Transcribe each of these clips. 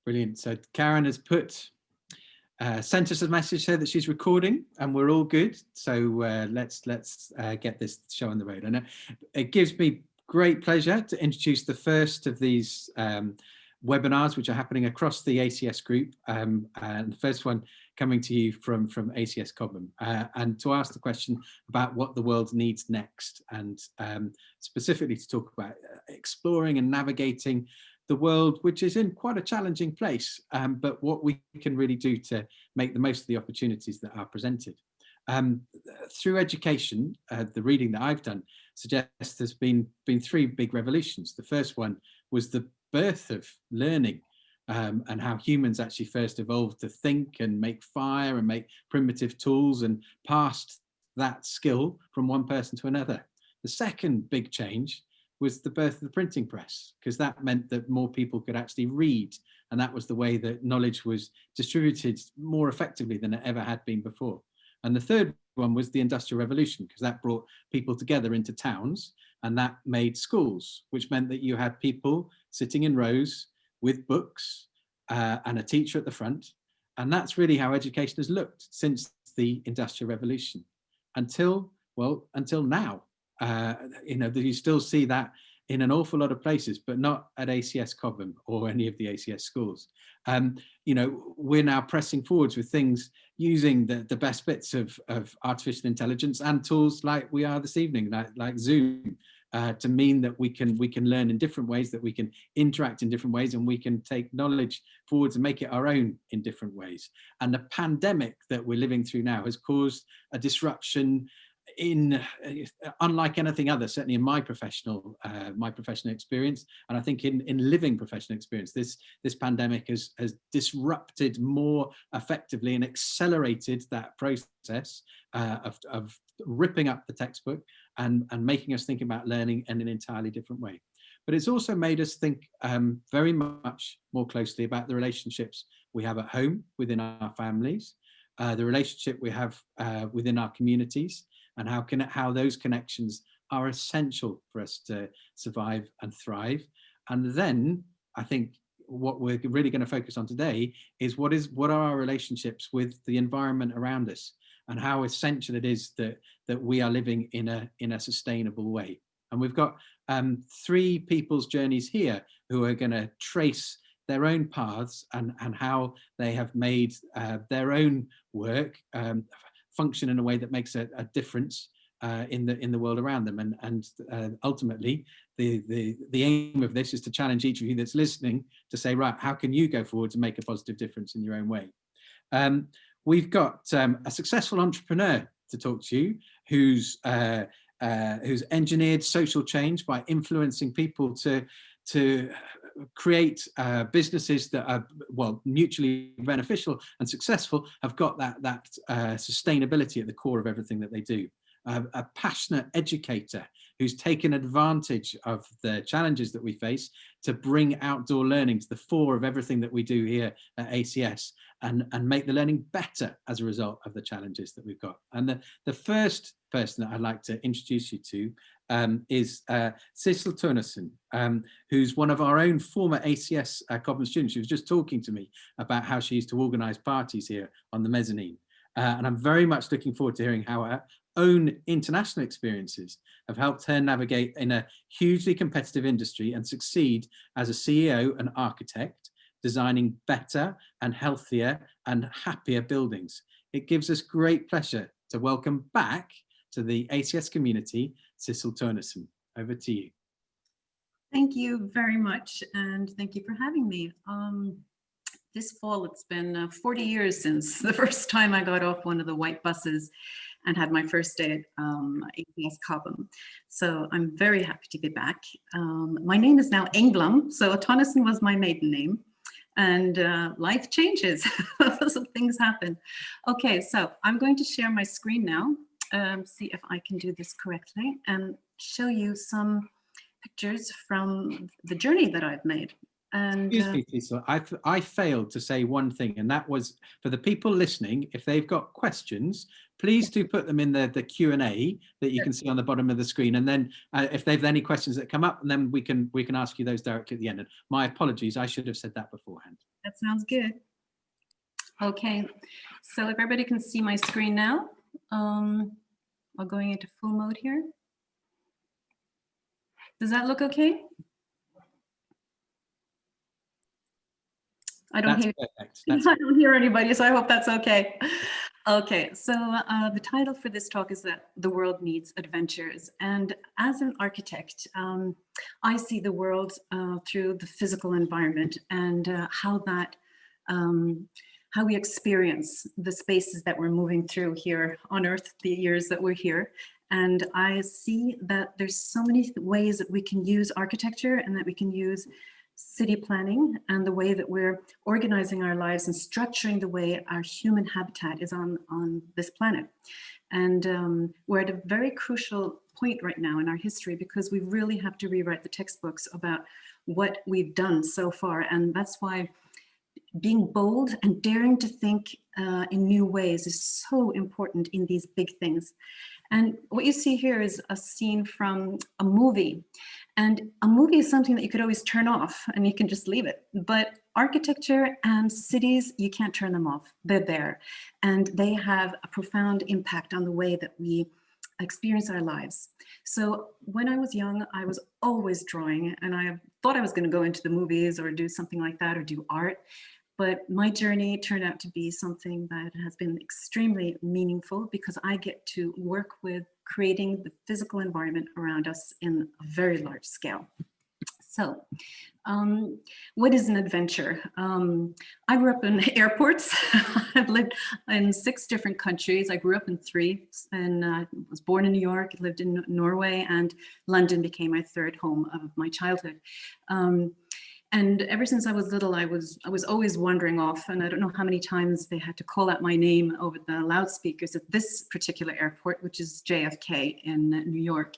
Brilliant. So Karen has sent us a message here that she's recording, and we're all good. So let's get this show on the road. And it gives me great pleasure to introduce the first of these webinars, which are happening across the ACS group, and the first one coming to you from ACS Cobham, and to ask the question about what the world needs next, and specifically to talk about exploring and navigating the world, which is in quite a challenging place, but what we can really do to make the most of the opportunities that are presented. Through education, the reading that I've done suggests there's been three big revolutions. The first one was the birth of learning, and how humans actually first evolved to think and make fire and make primitive tools and passed that skill from one person to another. The second big change was the birth of the printing press, because that meant that more people could actually read, and that was the way that knowledge was distributed more effectively than it ever had been before. And the third one was the Industrial Revolution, because that brought people together into towns, and that made schools, which meant that you had people sitting in rows with books and a teacher at the front. And that's really how education has looked since the Industrial Revolution until now. You still see that in an awful lot of places, but not at ACS Cobham or any of the ACS schools. We're now pressing forwards with things using the best bits of artificial intelligence and tools like we are this evening, like Zoom, to mean that we can learn in different ways, that we can interact in different ways, and we can take knowledge forwards and make it our own in different ways. And the pandemic that we're living through now has caused a disruption unlike anything other, certainly in my professional experience, and I think in living professional experience, this pandemic has disrupted more effectively and accelerated that process of ripping up the textbook and making us think about learning in an entirely different way. But it's also made us think very much more closely about the relationships we have at home within our families, the relationship we have within our communities, and how those connections are essential for us to survive and thrive. And then I think what we're really going to focus on today is what are our relationships with the environment around us, and how essential it is that we are living in a sustainable way. And we've got three people's journeys here who are going to trace their own paths and how they have made their own work function in a way that makes a difference in the world around them. And ultimately, the aim of this is to challenge each of you that's listening to say, right, how can you go forward to make a positive difference in your own way? We've got a successful entrepreneur to talk to you who's engineered social change by influencing people to create businesses that are mutually beneficial and successful, have got that sustainability at the core of everything that they do. A passionate educator who's taken advantage of the challenges that we face to bring outdoor learning to the fore of everything that we do here at ACS, and make the learning better as a result of the challenges that we've got. And the first person that I'd like to introduce you to is Sissel Turnerson, who's one of our own former ACS Cobham students. She was just talking to me about how she used to organise parties here on the mezzanine. And I'm very much looking forward to hearing how her own international experiences have helped her navigate in a hugely competitive industry and succeed as a CEO and architect, designing better and healthier and happier buildings. It gives us great pleasure to welcome back to the ACS community, Sissel Turnerson. Over to you. Thank you very much, and thank you for having me. This fall, it's been 40 years since the first time I got off one of the white buses and had my first day at ACS Cobham. So I'm very happy to be back. My name is now Engblom, so Tonneson was my maiden name, and life changes. Some things happen. Okay, so I'm going to share my screen now, see if I can do this correctly, and show you some pictures from the journey that I've made. And excuse me, Lisa, I failed to say one thing, and that was for the people listening, if they've got questions, please do put them in the Q&A that you can see on the bottom of the screen, and then if they've any questions that come up, and then we can ask you those directly at the end. And my apologies, I should have said that beforehand. That sounds good. Okay, so if everybody can see my screen now, I'm going into full mode here. Does that look okay? I don't hear. I don't hear anybody, so I hope that's okay. Okay, so the title for this talk is that the world needs adventures. And as an architect, I see the world through the physical environment and how we experience the spaces that we're moving through here on Earth, the years that we're here. And I see that there's so many ways that we can use architecture and that we can use city planning and the way that we're organizing our lives and structuring the way our human habitat is on this planet. And we're at a very crucial point right now in our history because we really have to rewrite the textbooks about what we've done so far. And that's why being bold and daring to think in new ways is so important in these big things. And what you see here is a scene from a movie. And a movie is something that you could always turn off and you can just leave it. But architecture and cities, you can't turn them off. They're there. And they have a profound impact on the way that we experience our lives. So when I was young, I was always drawing, and I thought I was going to go into the movies or do something like that or do art. But my journey turned out to be something that has been extremely meaningful because I get to work with creating the physical environment around us in a very large scale. So what is an adventure? I grew up in airports. I've lived in 6 different countries. I grew up in 3 and was born in New York, lived in Norway, and London became my 3rd home of my childhood. And ever since I was little, I was always wandering off, and I don't know how many times they had to call out my name over the loudspeakers at this particular airport, which is JFK in New York.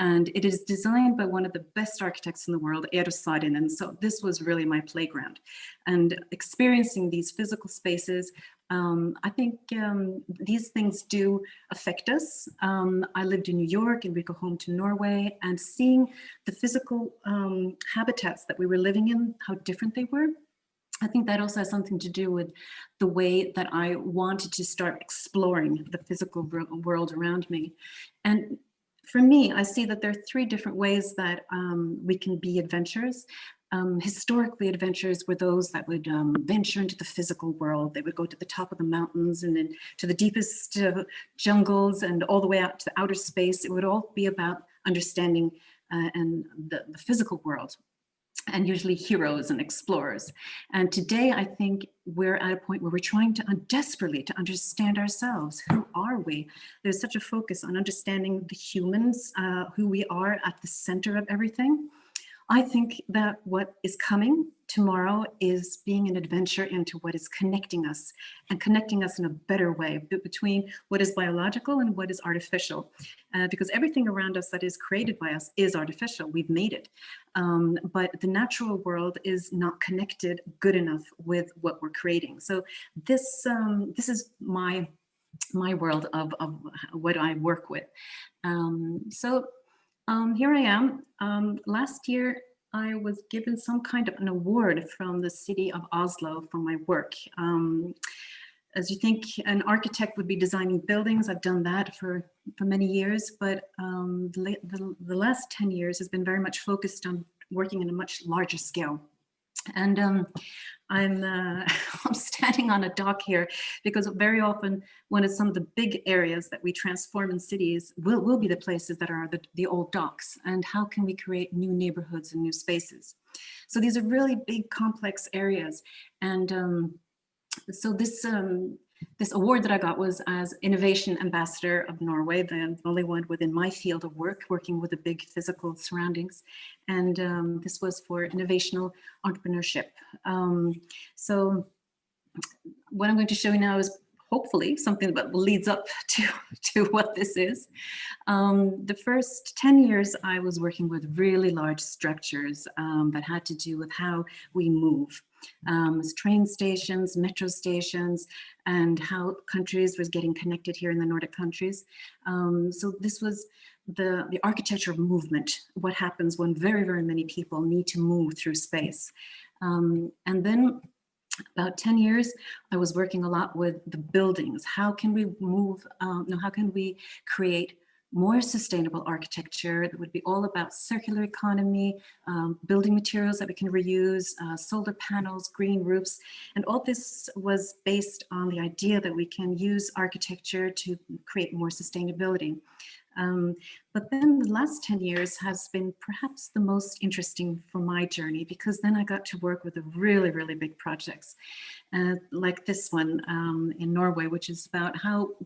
And it is designed by one of the best architects in the world, Eero Saarinen. And so this was really my playground. And experiencing these physical spaces, I think these things do affect us. I lived in New York and we go home to Norway, and seeing the physical habitats that we were living in, how different they were. I think that also has something to do with the way that I wanted to start exploring the physical world around me. And for me, I see that there are 3 different ways that we can be adventurers. Historically, adventurers were those that would venture into the physical world. They would go to the top of the mountains and then to the deepest jungles and all the way out to the outer space. It would all be about understanding and the physical world, and usually heroes and explorers. And today, I think we're at a point where we're trying to desperately to understand ourselves. Who are we? There's such a focus on understanding the humans, who we are at the center of everything. I think that what is coming tomorrow is being an adventure into what is connecting us, and connecting us in a better way between what is biological and what is artificial. Because everything around us that is created by us is artificial. We've made it. But the natural world is not connected good enough with what we're creating. So this is my world of what I work with. Here I am. Last year, I was given some kind of an award from the city of Oslo for my work. As you think an architect would be designing buildings, I've done that for many years, but the last 10 years has been very much focused on working in a much larger scale. And I'm standing on a dock here because very often some of the big areas that we transform in cities will be the places that are the old docks. And how can we create new neighborhoods and new spaces? So these are really big, complex areas. And so this award that I got was as Innovation Ambassador of Norway, the only one within my field of work, working with the big physical surroundings. And this was for innovational entrepreneurship. So what I'm going to show you now is hopefully something that leads up to what this is. The first 10 years, I was working with really large structures that had to do with how we move. Train stations, metro stations, and how countries was getting connected here in the Nordic countries. So this was the architecture of movement, what happens when very, very many people need to move through space. And then About 10 years, I was working a lot with the buildings. How can we move, how can we create more sustainable architecture that would be all about circular economy, building materials that we can reuse, solar panels, green roofs. And all this was based on the idea that we can use architecture to create more sustainability. But then the last 10 years has been perhaps the most interesting for my journey, because then I got to work with really, really big projects like this one in Norway, which is about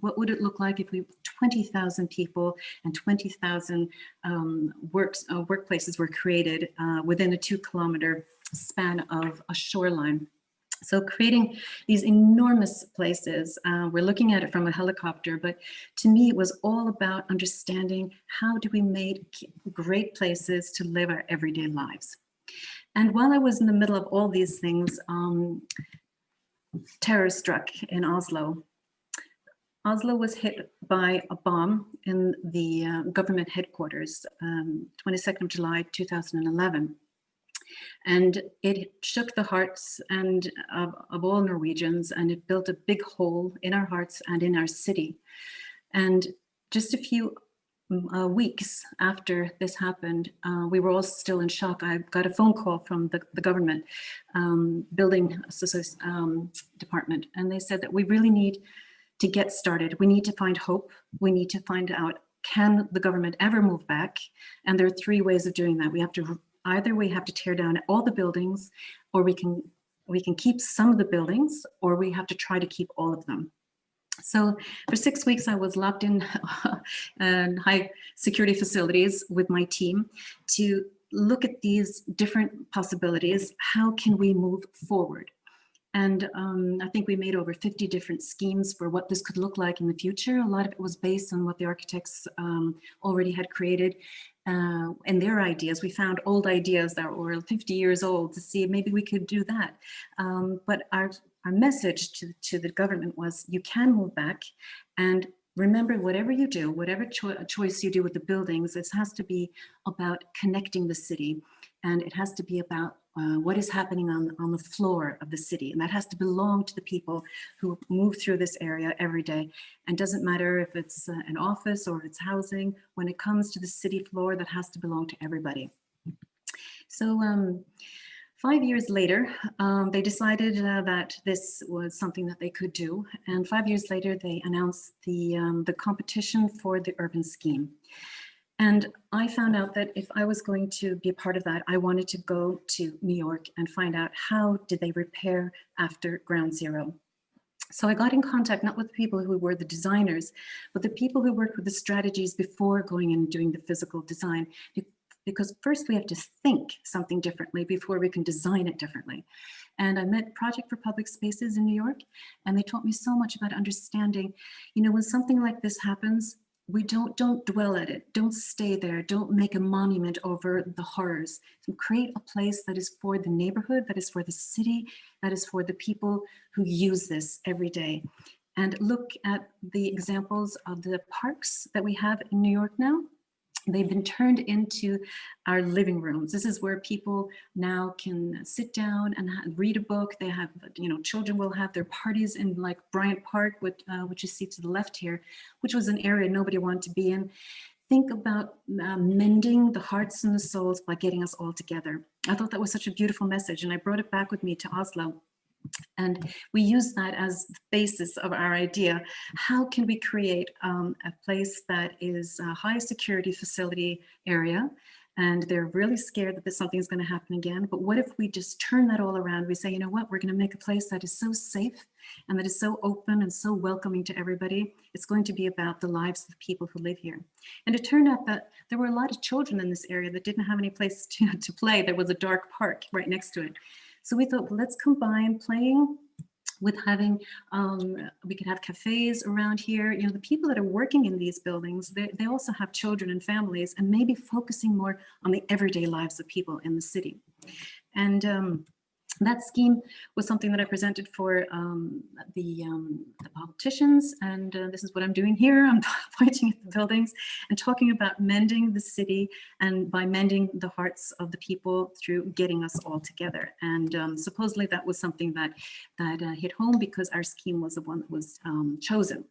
what would it look like if we 20,000 people and 20,000 workplaces were created within a 2-kilometer span of a shoreline. So creating these enormous places, we're looking at it from a helicopter, but to me, it was all about understanding how do we make great places to live our everyday lives. And while I was in the middle of all these things, terror struck in Oslo. Oslo was hit by a bomb in the government headquarters, 22nd of July, 2011. And it shook the hearts of all Norwegians, and it built a big hole in our hearts and in our city. And just a few weeks after this happened, we were all still in shock. I got a phone call from the government building department, and they said that we really need to get started. We need to find hope. We need to find out, can the government ever move back? And there are 3 ways of doing that. We have to either we have to tear down all the buildings, or we can keep some of the buildings, or we have to try to keep all of them. So for 6 weeks, I was locked in high security facilities with my team to look at these different possibilities. How can we move forward? And I think we made over 50 different schemes for what this could look like in the future. A lot of it was based on what the architects already had created and their ideas. We found old ideas that were 50 years old to see maybe we could do that. But our message to the government was, you can move back, and remember, whatever you do, whatever choice you do with the buildings, this has to be about connecting the city, and it has to be about what is happening on the floor of the city. And that has to belong to the people who move through this area every day. And doesn't matter if it's an office or if it's housing, when it comes to the city floor, that has to belong to everybody. So 5 years later, they decided that this was something that they could do. And 5 years later, they announced the competition for the urban scheme. And I found out that if I was going to be a part of that, I wanted to go to New York and find out, how did they repair after ground zero? So I got in contact not with the people who were the designers, but the people who worked with the strategies before going and doing the physical design. Because first we have to think something differently before we can design it differently. And I met Project for Public Spaces in New York, and they taught me so much about understanding, when something like this happens, we don't dwell at it, don't stay there, don't make a monument over the horrors. So create a place that is for the neighborhood, that is for the city, that is for the people who use this every day. And look at the examples of the parks that we have in New York now. They've been turned into our living rooms. This is where people now can sit down and read a book. They have, children will have their parties in like Bryant Park, which you see to the left here, which was an area nobody wanted to be in. Think about mending the hearts and the souls by getting us all together. I thought that was such a beautiful message, and I brought it back with me to Oslo. And we use that as the basis of our idea. How can we create a place that is a high security facility area, and they're really scared that something's going to happen again? But what if we just turn that all around? We say, you know what, we're going to make a place that is so safe and that is so open and so welcoming to everybody. It's going to be about the lives of the people who live here. And it turned out that there were a lot of children in this area that didn't have any place to play. There was a dark park right next to it. So we thought, well, let's combine playing with having, we could have cafes around here. The people that are working in these buildings, they also have children and families, and maybe focusing more on the everyday lives of people in the city. And That scheme was something that I presented for the politicians, and this is what I'm doing here. I'm pointing at the buildings and talking about mending the city, and by mending the hearts of the people through getting us all together. And supposedly that was something that hit home, because our scheme was the one that was chosen.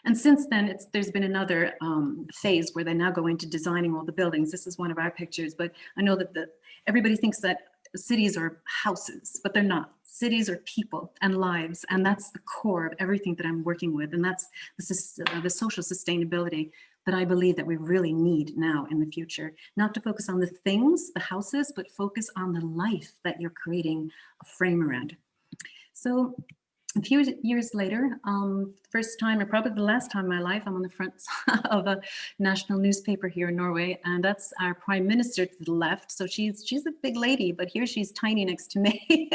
And since then, there's been another phase where they now go into designing all the buildings. This is one of our pictures, but I know that everybody thinks that cities are houses, but they're not. Cities are people and lives, and that's the core of everything that I'm working with, and that's the social sustainability that I believe that we really need now in the future. Not to focus on the things, the houses, but focus on the life that you're creating a frame around. So a few years later, first time, or probably the last time in my life, I'm on the front of a national newspaper here in Norway, and that's our Prime Minister to the left. So she's a big lady, but here she's tiny next to me.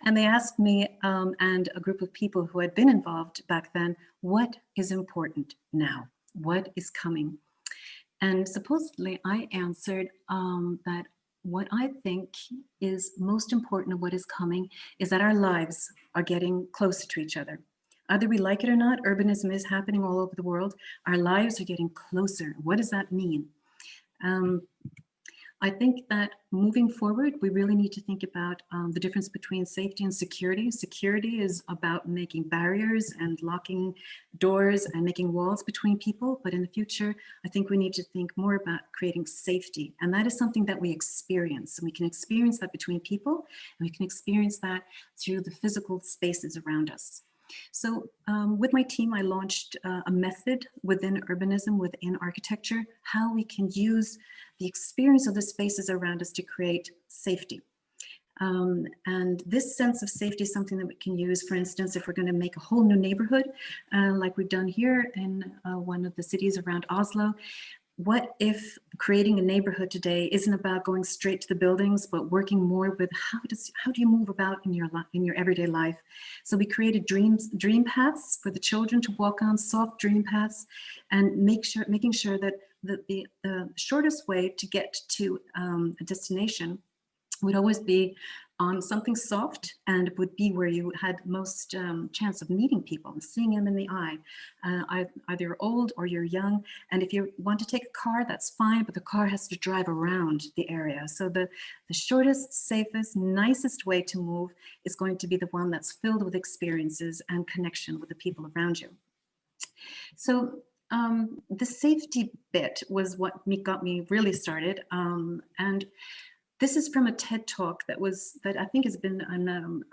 And they asked me and a group of people who had been involved back then, what is important now? What is coming? And supposedly I answered that what I think is most important of what is coming is that our lives are getting closer to each other. Either we like it or not, urbanism is happening all over the world. Our lives are getting closer. What does that mean? I think that moving forward, we really need to think about the difference between safety and security. Security is about making barriers and locking doors and making walls between people. But in the future, I think we need to think more about creating safety. And that is something that we experience. And we can experience that between people, and we can experience that through the physical spaces around us. So with my team, I launched a method within urbanism, within architecture, how we can use the experience of the spaces around us to create safety. And this sense of safety is something that we can use, for instance, if we're going to make a whole new neighborhood, like we've done here in one of the cities around Oslo. What if creating a neighborhood today isn't about going straight to the buildings, but working more with how do you move about in your everyday life? So we created dream paths for the children to walk on, soft dream paths, and making sure that the shortest way to get to a destination would always be on something soft, and it would be where you had most chance of meeting people and seeing them in the eye. Either you're old or you're young, and if you want to take a car, that's fine, but the car has to drive around the area. So the shortest, safest, nicest way to move is going to be the one that's filled with experiences and connection with the people around you. So the safety bit was what got me really started, and this is from a TED Talk that I think has been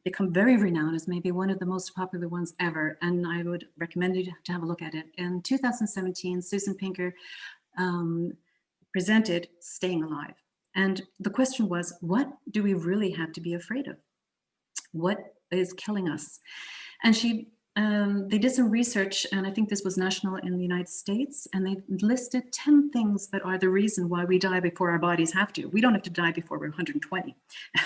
become very renowned as maybe one of the most popular ones ever, and I would recommend you to have a look at it. In 2017, Susan Pinker presented Staying Alive, and the question was, what do we really have to be afraid of? What is killing us? And they did some research, and I think this was national in the United States, and they listed 10 things that are the reason why we die before our bodies have to. We don't have to die before we're 120.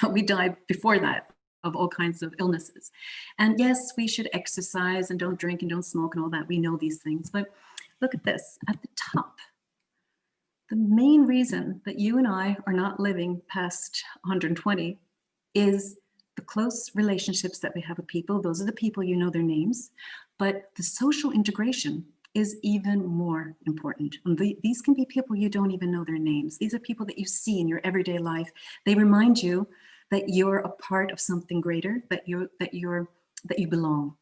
We die before that of all kinds of illnesses. And yes, we should exercise and don't drink and don't smoke and all that. We know these things, but look at this at the top. The main reason that you and I are not living past 120 is the close relationships that we have with people. Those are the people, you know their names, but the social integration is even more important. And these can be people you don't even know their names. These are people that you see in your everyday life. They remind you that you're a part of something greater, that you belong.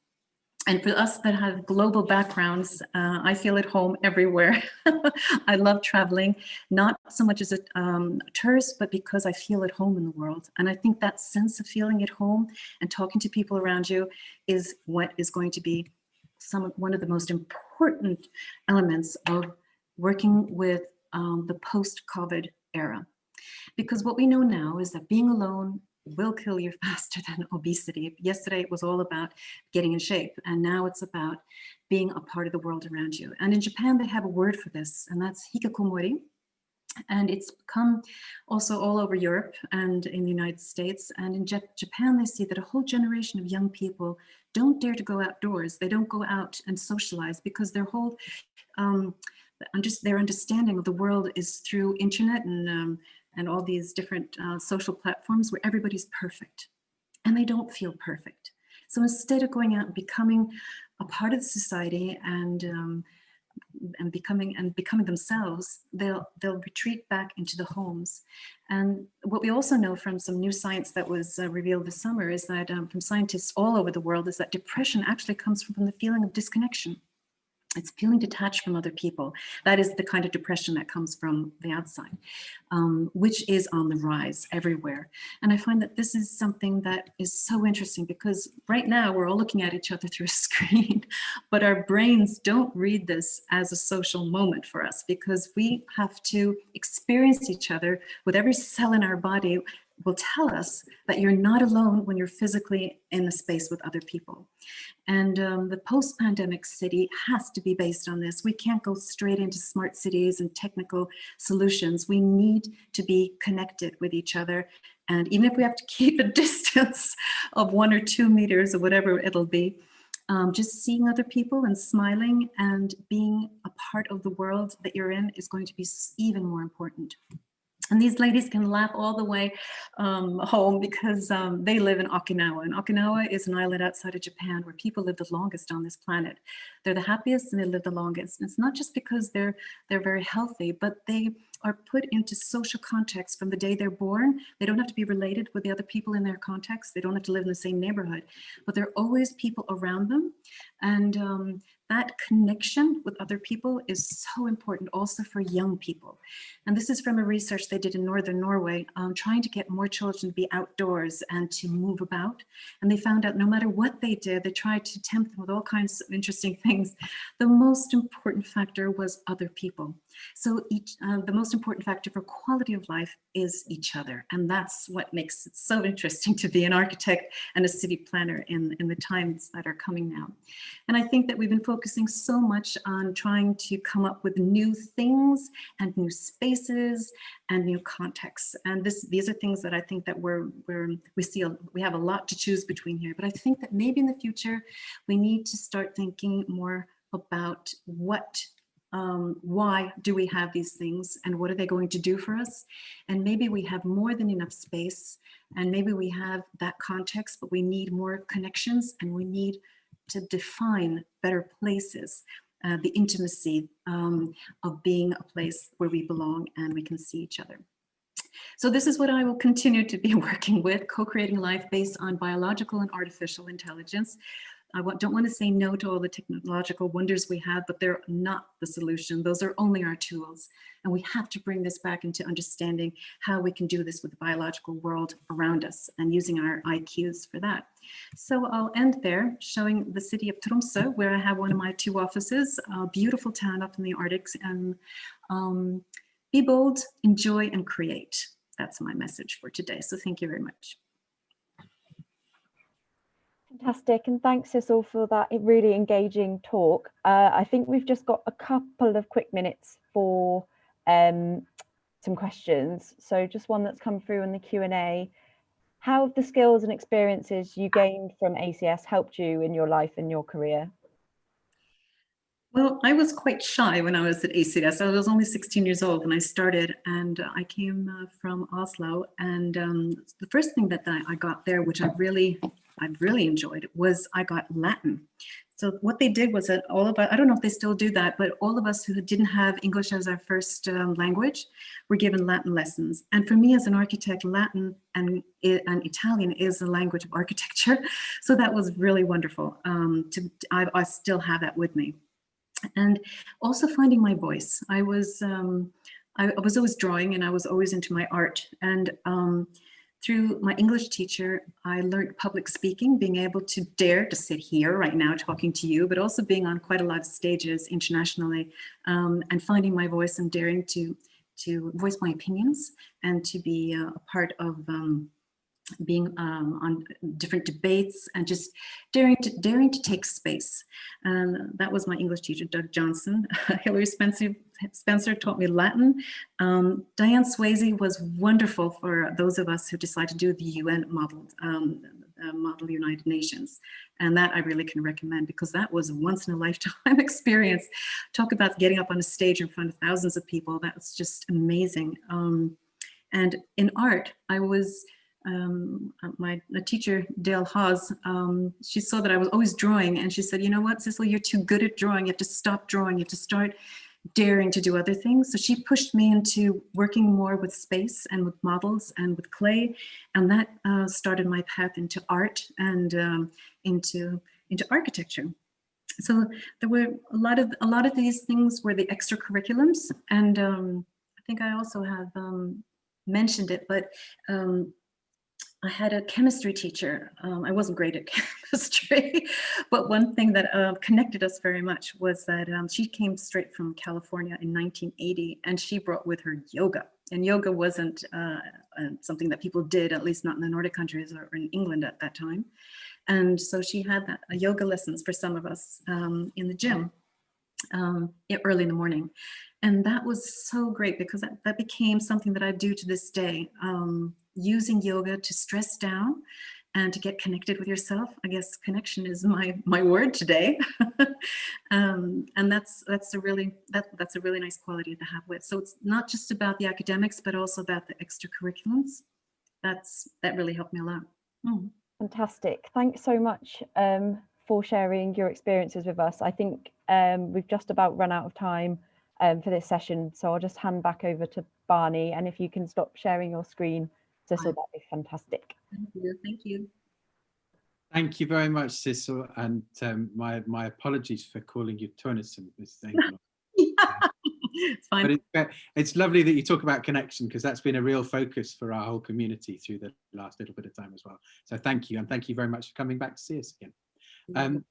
And for us that have global backgrounds, I feel at home everywhere. I love traveling, not so much as a tourist, but because I feel at home in the world. And I think that sense of feeling at home and talking to people around you is what is going to be one of the most important elements of working with the post-COVID era. Because what we know now is that being alone will kill you faster than obesity. Yesterday it was all about getting in shape, and now it's about being a part of the world around you. And in Japan they have a word for this, and that's hikikomori. And it's come also all over Europe and in the United States. And in Japan they see that a whole generation of young people don't dare to go outdoors. They don't go out and socialize because their whole their understanding of the world is through internet and and all these different social platforms where everybody's perfect, and they don't feel perfect. So instead of going out and becoming a part of the society and becoming themselves, they'll retreat back into the homes. And what we also know from some new science that was revealed this summer is that from scientists all over the world is that depression actually comes from the feeling of disconnection. It's feeling detached from other people. That is the kind of depression that comes from the outside, which is on the rise everywhere. And I find that this is something that is so interesting, because right now we're all looking at each other through a screen, but our brains don't read this as a social moment for us, because we have to experience each other with every cell in our body will tell us that you're not alone when you're physically in a space with other people. And the post-pandemic city has to be based on this. We can't go straight into smart cities and technical solutions. We need to be connected with each other. And even if we have to keep a distance of 1 or 2 meters or whatever it'll be, just seeing other people and smiling and being a part of the world that you're in is going to be even more important. And these ladies can laugh all the way home, because they live in Okinawa. And Okinawa is an island outside of Japan where people live the longest on this planet. They're the happiest and they live the longest. And it's not just because they're very healthy, but they are put into social context from the day they're born. They don't have to be related with the other people in their context. They don't have to live in the same neighborhood, but there are always people around them. And that connection with other people is so important also for young people. And this is from a research they did in northern Norway, trying to get more children to be outdoors and to move about. And they found out no matter what they did, they tried to tempt them with all kinds of interesting things. The most important factor was other people. So the most important factor for quality of life is each other. And that's what makes it so interesting to be an architect and a city planner in the times that are coming now. And I think that we've been focusing so much on trying to come up with new things and new spaces and new contexts. And these are things that I think that we have a lot to choose between here. But I think that maybe in the future, we need to start thinking more about why do we have these things and what are they going to do for us? And maybe we have more than enough space, and maybe we have that context, but we need more connections, and we need to define better places, the intimacy of being a place where we belong and we can see each other. So this is what I will continue to be working with, co-creating life based on biological and artificial intelligence. I don't want to say no to all the technological wonders we have, but they're not the solution. Those are only our tools. And we have to bring this back into understanding how we can do this with the biological world around us and using our IQs for that. So I'll end there, showing the city of Tromsø, where I have one of my 2 offices, a beautiful town up in the Arctic. And be bold, enjoy, and create. That's my message for today. So thank you very much. Fantastic, and thanks Sissel for that really engaging talk. I think we've just got a couple of quick minutes for some questions. So just one that's come through in the Q&A. How have the skills and experiences you gained from ACS helped you in your life and your career? Well, I was quite shy when I was at ACS. I was only 16 years old when I started, and I came from Oslo. And the first thing that I got there, which I really enjoyed, was I got Latin. So what they did was that all of us, I don't know if they still do that, but all of us who didn't have English as our first language were given Latin lessons. And for me as an architect, Latin and Italian is the language of architecture. So that was really wonderful. I still have that with me. And also finding my voice. I was always drawing, and I was always into my art. And through my English teacher, I learned public speaking, being able to dare to sit here right now talking to you, but also being on quite a lot of stages internationally, and finding my voice and daring to voice my opinions and to be a part of being on different debates and just daring to take space. And that was my English teacher, Doug Johnson. Hilary Spencer taught me Latin. Diane Swayze was wonderful for those of us who decide to do the UN model United Nations. And that I really can recommend, because that was a once in a lifetime experience. Talk about getting up on a stage in front of thousands of people. That was just amazing. And in art, I was, my teacher, Dale Hawes, she saw that I was always drawing, and she said, you know what, Cecil, you're too good at drawing. You have to stop drawing. You have to start daring to do other things. So she pushed me into working more with space and with models and with clay. And that started my path into art and into architecture. So there were a lot of these things were the extracurriculums. And I think I also have mentioned it, but I had a chemistry teacher. I wasn't great at chemistry, but one thing that connected us very much was that she came straight from California in 1980, and she brought with her yoga. And yoga wasn't something that people did, at least not in the Nordic countries or in England at that time. And so she had yoga lessons for some of us in the gym early in the morning. And that was so great because that became something that I do to this day, using yoga to stress down and to get connected with yourself. I guess connection is my word today. And that's a really nice quality to have with. So it's not just about the academics, but also about the extracurriculums. That really helped me a lot. Mm. Fantastic. Thanks so much for sharing your experiences with us. I think we've just about run out of time for this session, so I'll just hand back over to Barney, and if you can stop sharing your screen, Cecil, that'd be fantastic. Thank you. Thank you. Thank you very much, Cecil, and my apologies for calling you Turnison. It's fine. But it's lovely that you talk about connection, because that's been a real focus for our whole community through the last little bit of time as well. So thank you, and thank you very much for coming back to see us again.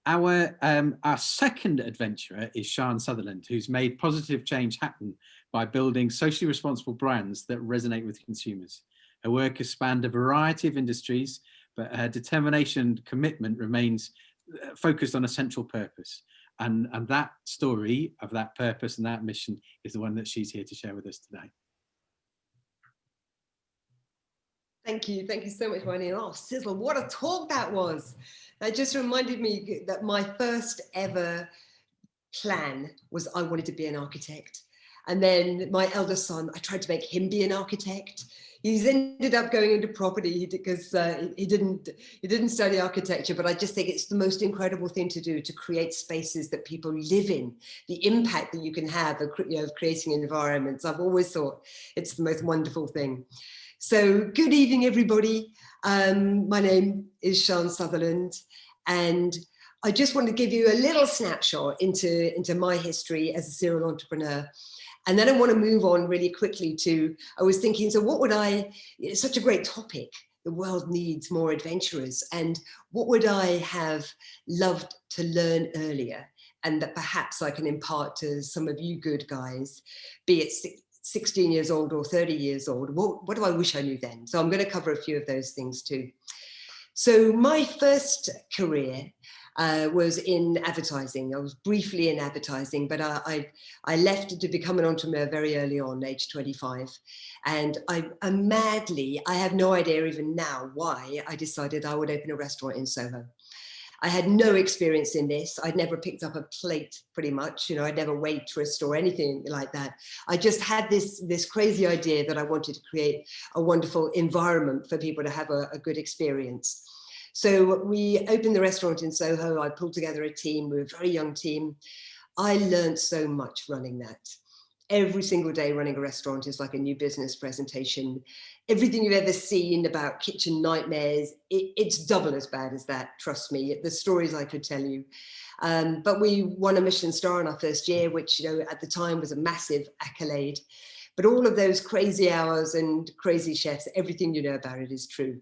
Our second adventurer is Sian Sutherland, who's made positive change happen by building socially responsible brands that resonate with consumers. Her work has spanned a variety of industries, but her determination and commitment remains focused on a central purpose. And that story of that purpose and that mission is the one that she's here to share with us today. Thank you so much, Wayne. Oh, Cecil, what a talk that was. That just reminded me that my first ever plan was I wanted to be an architect. And then my eldest son, I tried to make him be an architect. He's ended up going into property because he didn't study architecture, but I just think it's the most incredible thing to do, to create spaces that people live in, the impact that you can have of creating environments. I've always thought it's the most wonderful thing. So good evening, everybody. My name is Sian Sutherland, and I just want to give you a little snapshot into my history as a serial entrepreneur. And then I want to move on really quickly to, I was thinking, so what would it's such a great topic. The world needs more adventurers. And what would I have loved to learn earlier? And that perhaps I can impart to some of you good guys, be it 16 years old or 30 years old. What do I wish I knew then? So I'm going to cover a few of those things too. So my first career was in advertising. I was briefly in advertising, but I left to become an entrepreneur very early on, age 25. And I have no idea even now why I decided I would open a restaurant in Soho. I had no experience in this. I'd never picked up a plate, pretty much. I'd never waitressed or anything like that. I just had this crazy idea that I wanted to create a wonderful environment for people to have a good experience. So we opened the restaurant in Soho. I pulled together a team. We were a very young team. I learned so much running that. Every single day running a restaurant is like a new business presentation. Everything you've ever seen about kitchen nightmares, it's double as bad as that, trust me. The stories I could tell you. But we won a Michelin star in our first year, which at the time was a massive accolade. But all of those crazy hours and crazy chefs, everything you know about it is true.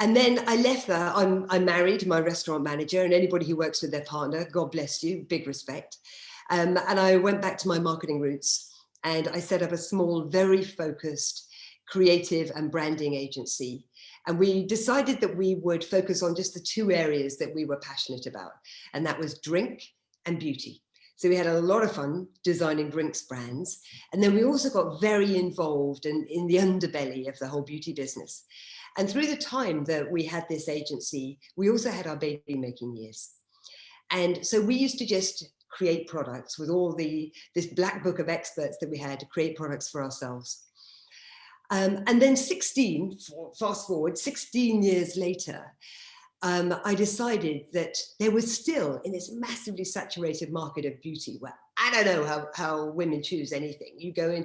And then I left there. I'm married, my restaurant manager, and anybody who works with their partner, God bless you, big respect. And I went back to my marketing roots, and I set up a small, very focused creative and branding agency. And we decided that we would focus on just the two areas that we were passionate about, and that was drink and beauty. So we had a lot of fun designing drinks brands. And then we also got very involved in the underbelly of the whole beauty business. And through the time that we had this agency, we also had our baby making years. And so we used to just create products with all this black book of experts that we had to create products for ourselves. And then fast forward 16 years later, I decided that there was still, in this massively saturated market of beauty, where I don't know how women choose anything. You go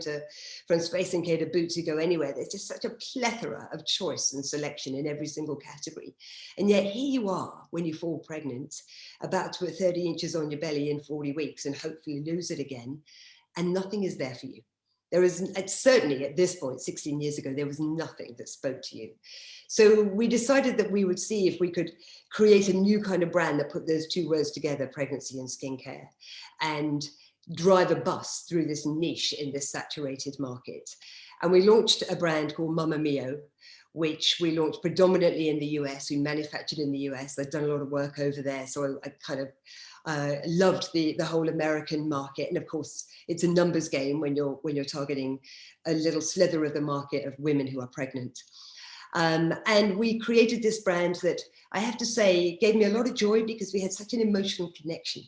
from Space NK to Boots, you go anywhere. There's just such a plethora of choice and selection in every single category. And yet here you are, when you fall pregnant, about to put 30 inches on your belly in 40 weeks and hopefully lose it again, and nothing is there for you. There is, certainly at this point, 16 years ago, there was nothing that spoke to you. So we decided that we would see if we could create a new kind of brand that put those two words together, pregnancy and skincare, and drive a bus through this niche in this saturated market. And we launched a brand called Mama Mio, which we launched predominantly in the US. We manufactured in the US. I've done a lot of work over there, so I kind of loved the whole American market. And of course, it's a numbers game when you're targeting a little slither of the market of women who are pregnant. And we created this brand that I have to say gave me a lot of joy, because we had such an emotional connection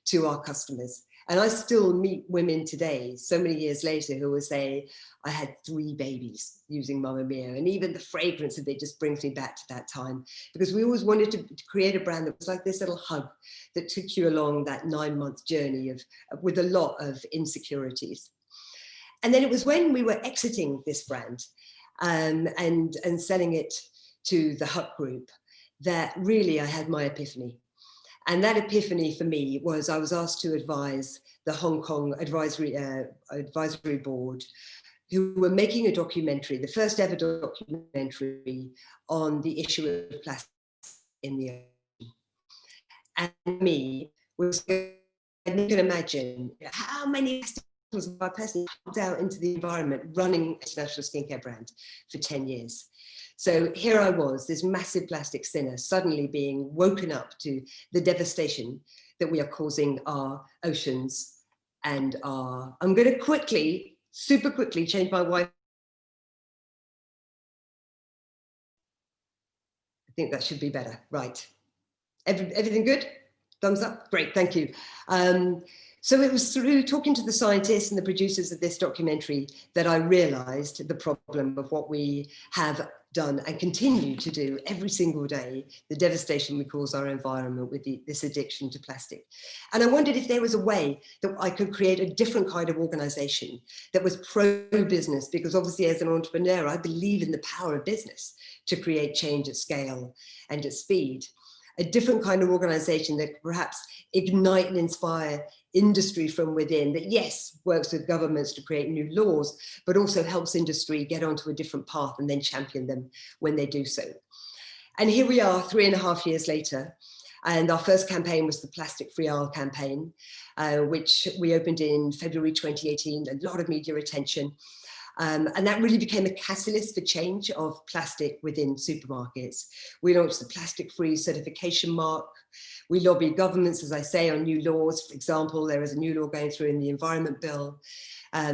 to our customers. And I still meet women today, so many years later, who will say, I had 3 babies using Mama Mia. And even the fragrance of it just brings me back to that time, because we always wanted to create a brand that was like this little hug that took you along that 9-month journey with a lot of insecurities. And then it was when we were exiting this brand and selling it to the Hut Group that really I had my epiphany. And that epiphany for me was I was asked to advise the Hong Kong advisory board, who were making a documentary, the first ever documentary on the issue of plastic in the ocean. And me was, and you can imagine how many was I personally pumped out into the environment running an international skincare brand for 10 years. So here I was, this massive plastic sinner, suddenly being woken up to the devastation that we are causing our oceans and our, I'm going to quickly, super quickly change my wife. I think that should be better, right. Everything good? Thumbs up, great, thank you. So it was through talking to the scientists and the producers of this documentary that I realized the problem of what we have done and continue to do every single day, the devastation we cause our environment with this addiction to plastic. And I wondered if there was a way that I could create a different kind of organization that was pro-business, because obviously as an entrepreneur, I believe in the power of business to create change at scale and at speed. A different kind of organization that could perhaps ignite and inspire industry from within, that yes, works with governments to create new laws, but also helps industry get onto a different path and then champion them when they do so. And here we are 3.5 years later, and our first campaign was the Plastic Free Aisle campaign, which we opened in February 2018, a lot of media attention. And that really became a catalyst for change of plastic within supermarkets. We launched the plastic-free certification mark. We lobbied governments, as I say, on new laws. For example, there is a new law going through in the Environment Bill,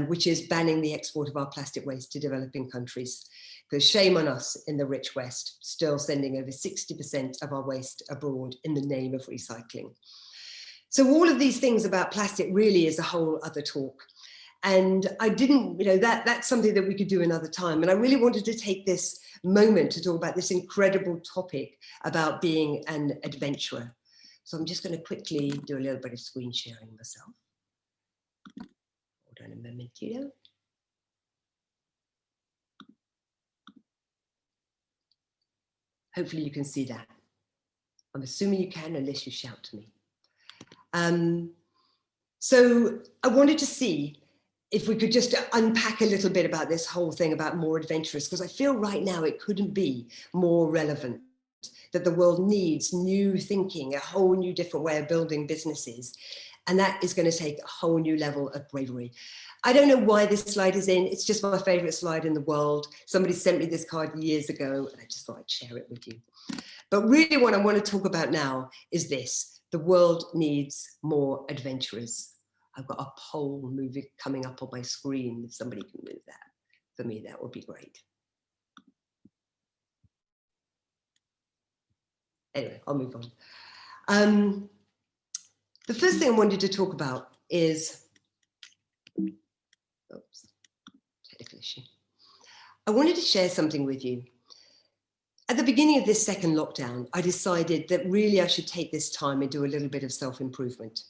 which is banning the export of our plastic waste to developing countries. Because shame on us in the rich West, still sending over 60% of our waste abroad in the name of recycling. So all of these things about plastic really is a whole other talk. And I didn't, that's something that we could do another time. And I really wanted to take this moment to talk about this incredible topic about being an adventurer. So I'm just going to quickly do a little bit of screen sharing myself. Hold on a moment, Hopefully you can see that. I'm assuming you can, unless you shout to me. So I wanted to see if we could just unpack a little bit about this whole thing about more adventurous, because I feel right now it couldn't be more relevant, that the world needs new thinking, a whole new different way of building businesses. And that is going to take a whole new level of bravery. I don't know why this slide is in. It's just my favorite slide in the world. Somebody sent me this card years ago, and I just thought I'd share it with you. But really what I want to talk about now is this. The world needs more adventurers. I've got a poll coming up on my screen. If somebody can move that for me, that would be great. Anyway, I'll move on. The first thing I wanted to talk about is, oops, technical issue. I wanted to share something with you. At the beginning of this second lockdown, I decided that really I should take this time and do a little bit of self-improvement.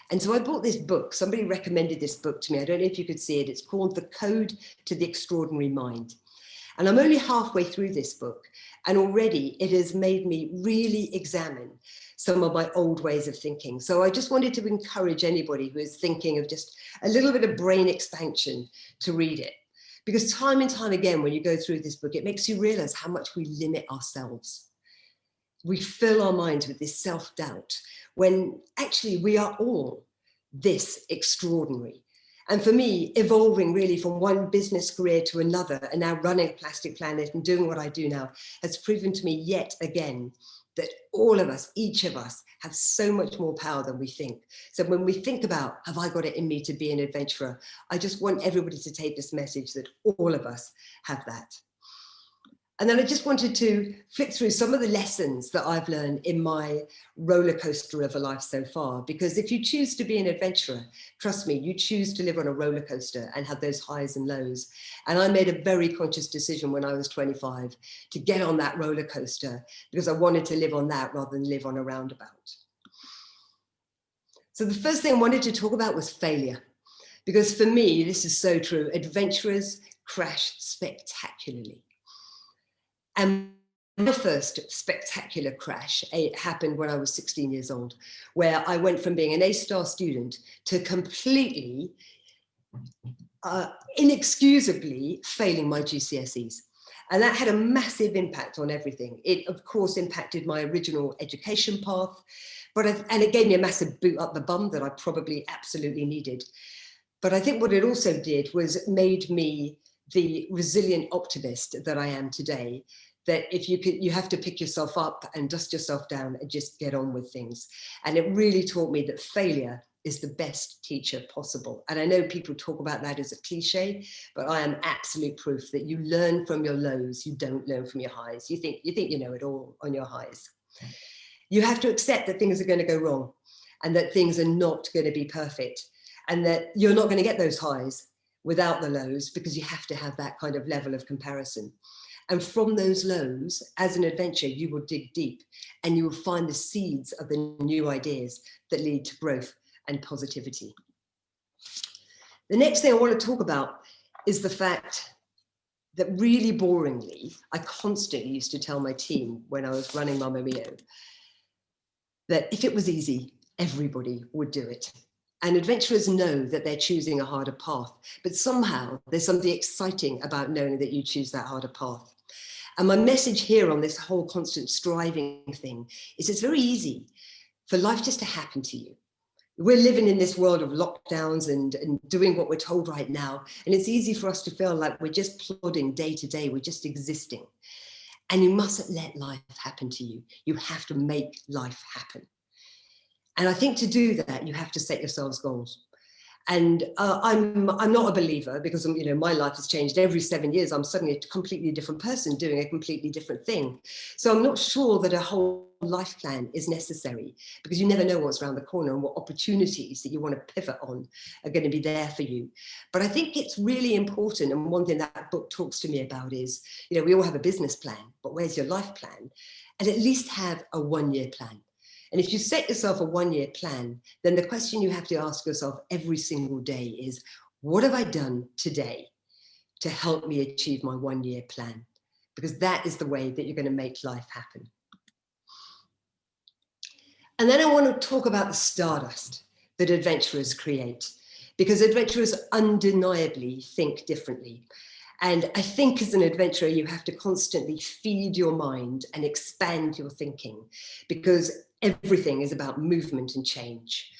And so I bought this book. Somebody recommended this book to me. I don't know if you could see it. It's called The Code to the Extraordinary Mind. And I'm only halfway through this book, and already it has made me really examine some of my old ways of thinking. So I just wanted to encourage anybody who is thinking of just a little bit of brain expansion to read it. Because time and time again, when you go through this book, it makes you realize how much we limit ourselves. We fill our minds with this self-doubt when actually we are all this extraordinary. And for me, evolving really from one business career to another and now running Plastic Planet and doing what I do now has proven to me yet again that all of us, each of us, have so much more power than we think. So when we think about, have I got it in me to be an adventurer? I just want everybody to take this message that all of us have that. And then I just wanted to flick through some of the lessons that I've learned in my roller coaster of a life so far. Because if you choose to be an adventurer, trust me, you choose to live on a roller coaster and have those highs and lows. And I made a very conscious decision when I was 25 to get on that roller coaster because I wanted to live on that rather than live on a roundabout. So the first thing I wanted to talk about was failure. Because for me, this is so true. Adventurers crash spectacularly. And my first spectacular crash happened when I was 16 years old, where I went from being an A-star student to completely, inexcusably failing my GCSEs. And that had a massive impact on everything. It, of course, impacted my original education path, and it gave me a massive boot up the bum that I probably absolutely needed. But I think what it also did was made me the resilient optimist that I am today, that if you have to pick yourself up and dust yourself down and just get on with things. And it really taught me that failure is the best teacher possible. And I know people talk about that as a cliche, but I am absolute proof that you learn from your lows, you don't learn from your highs. You think you know it all on your highs. You have to accept that things are going to go wrong and that things are not going to be perfect and that you're not going to get those highs without the lows because you have to have that kind of level of comparison. And from those lows, as an adventurer, you will dig deep and you will find the seeds of the new ideas that lead to growth and positivity. The next thing I want to talk about is the fact that really boringly, I constantly used to tell my team when I was running Mamma Mia that if it was easy, everybody would do it. And adventurers know that they're choosing a harder path, but somehow there's something exciting about knowing that you choose that harder path. And my message here on this whole constant striving thing is it's very easy for life just to happen to you. We're living in this world of lockdowns and doing what we're told right now. And it's easy for us to feel like we're just plodding day to day, we're just existing. And you mustn't let life happen to you. You have to make life happen. And I think to do that, you have to set yourselves goals. And I'm not a believer because, you know, my life has changed every 7 years. I'm suddenly a completely different person doing a completely different thing. So I'm not sure that a whole life plan is necessary because you never know what's around the corner and what opportunities that you want to pivot on are going to be there for you. But I think it's really important. And one thing that book talks to me about is, you know, we all have a business plan, but where's your life plan? And at least have a 1-year plan. And if you set yourself a 1-year plan, then the question you have to ask yourself every single day is, what have I done today to help me achieve my 1-year plan? Because that is the way that you're going to make life happen. And then I want to talk about the stardust that adventurers create, because adventurers undeniably think differently. And I think as an adventurer, you have to constantly feed your mind and expand your thinking because everything is about movement and change.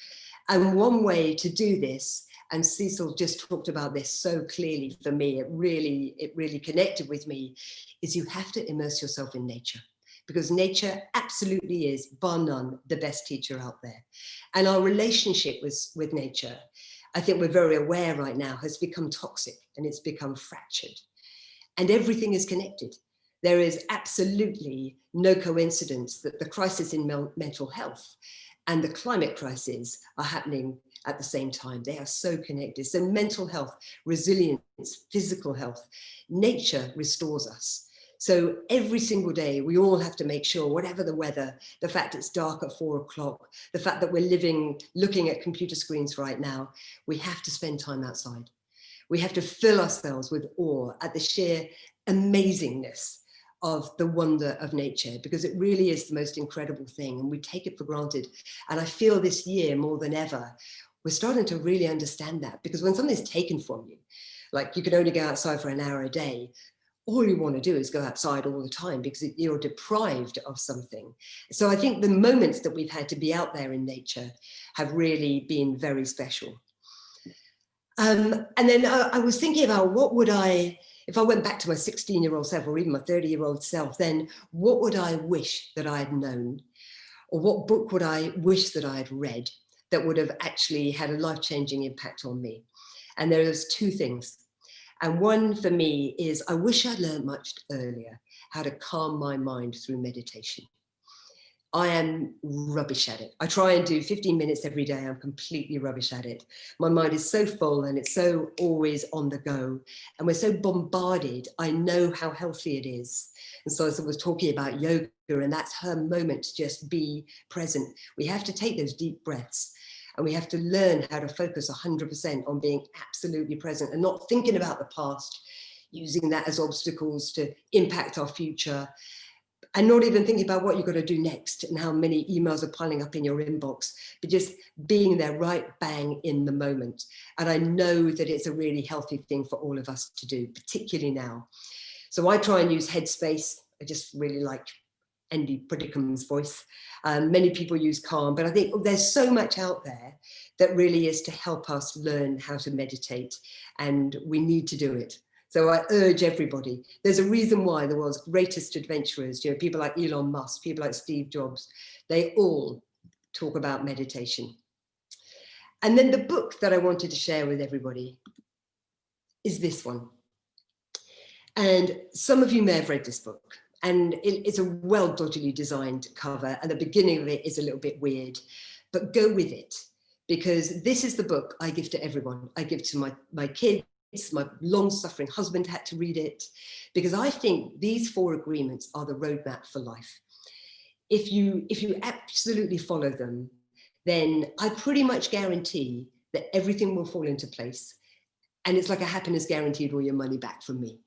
And one way to do this, and Cecil just talked about this so clearly for me, it really connected with me, is you have to immerse yourself in nature. Because nature absolutely is, bar none, the best teacher out there. And our relationship with nature, I think we're very aware right now, has become toxic and it's become fractured. And everything is connected. There is absolutely no coincidence that the crisis in mental health and the climate crisis are happening at the same time. They are so connected. So mental health, resilience, physical health, nature restores us. So every single day, we all have to make sure, whatever the weather, the fact it's dark at 4 o'clock, the fact that we're looking at computer screens right now, we have to spend time outside. We have to fill ourselves with awe at the sheer amazingness of the wonder of nature, because it really is the most incredible thing, and we take it for granted. And I feel this year more than ever, we're starting to really understand that, because when something's taken from you, like you can only go outside for an hour a day, all you want to do is go outside all the time because you're deprived of something. So I think the moments that we've had to be out there in nature have really been very special. And then I was thinking about what would if I went back to my 16-year-old self, or even my 30-year-old self, then what would I wish that I had known? Or what book would I wish that I had read that would have actually had a life-changing impact on me? And there's two things. And one for me is, I wish I'd learned much earlier how to calm my mind through meditation. I am rubbish at it. I try and do 15 minutes every day. I'm completely rubbish at it. My mind is so full and it's so always on the go. And we're so bombarded. I know how healthy it is. And so as I was talking about yoga, and that's her moment to just be present. We have to take those deep breaths. And we have to learn how to focus 100% on being absolutely present and not thinking about the past, using that as obstacles to impact our future, and not even thinking about what you're going to do next and how many emails are piling up in your inbox, but just being there right bang in the moment. And I know that it's a really healthy thing for all of us to do, particularly now. So I try and use Headspace. I just really like Andy Puddicombe's voice. Many people use Calm, but I think there's so much out there that really is to help us learn how to meditate, and we need to do it. So I urge everybody, there's a reason why the world's greatest adventurers, people like Elon Musk, people like Steve Jobs, they all talk about meditation. And then the book that I wanted to share with everybody is this one. And some of you may have read this book. And it's a well doggedly designed cover, and the beginning of it is a little bit weird, but go with it, because this is the book I give to everyone. I give to my kids, my long-suffering husband had to read it, because I think these 4 agreements are the roadmap for life. If you absolutely follow them, then I pretty much guarantee that everything will fall into place. And it's like a happiness guaranteed all your money back from me.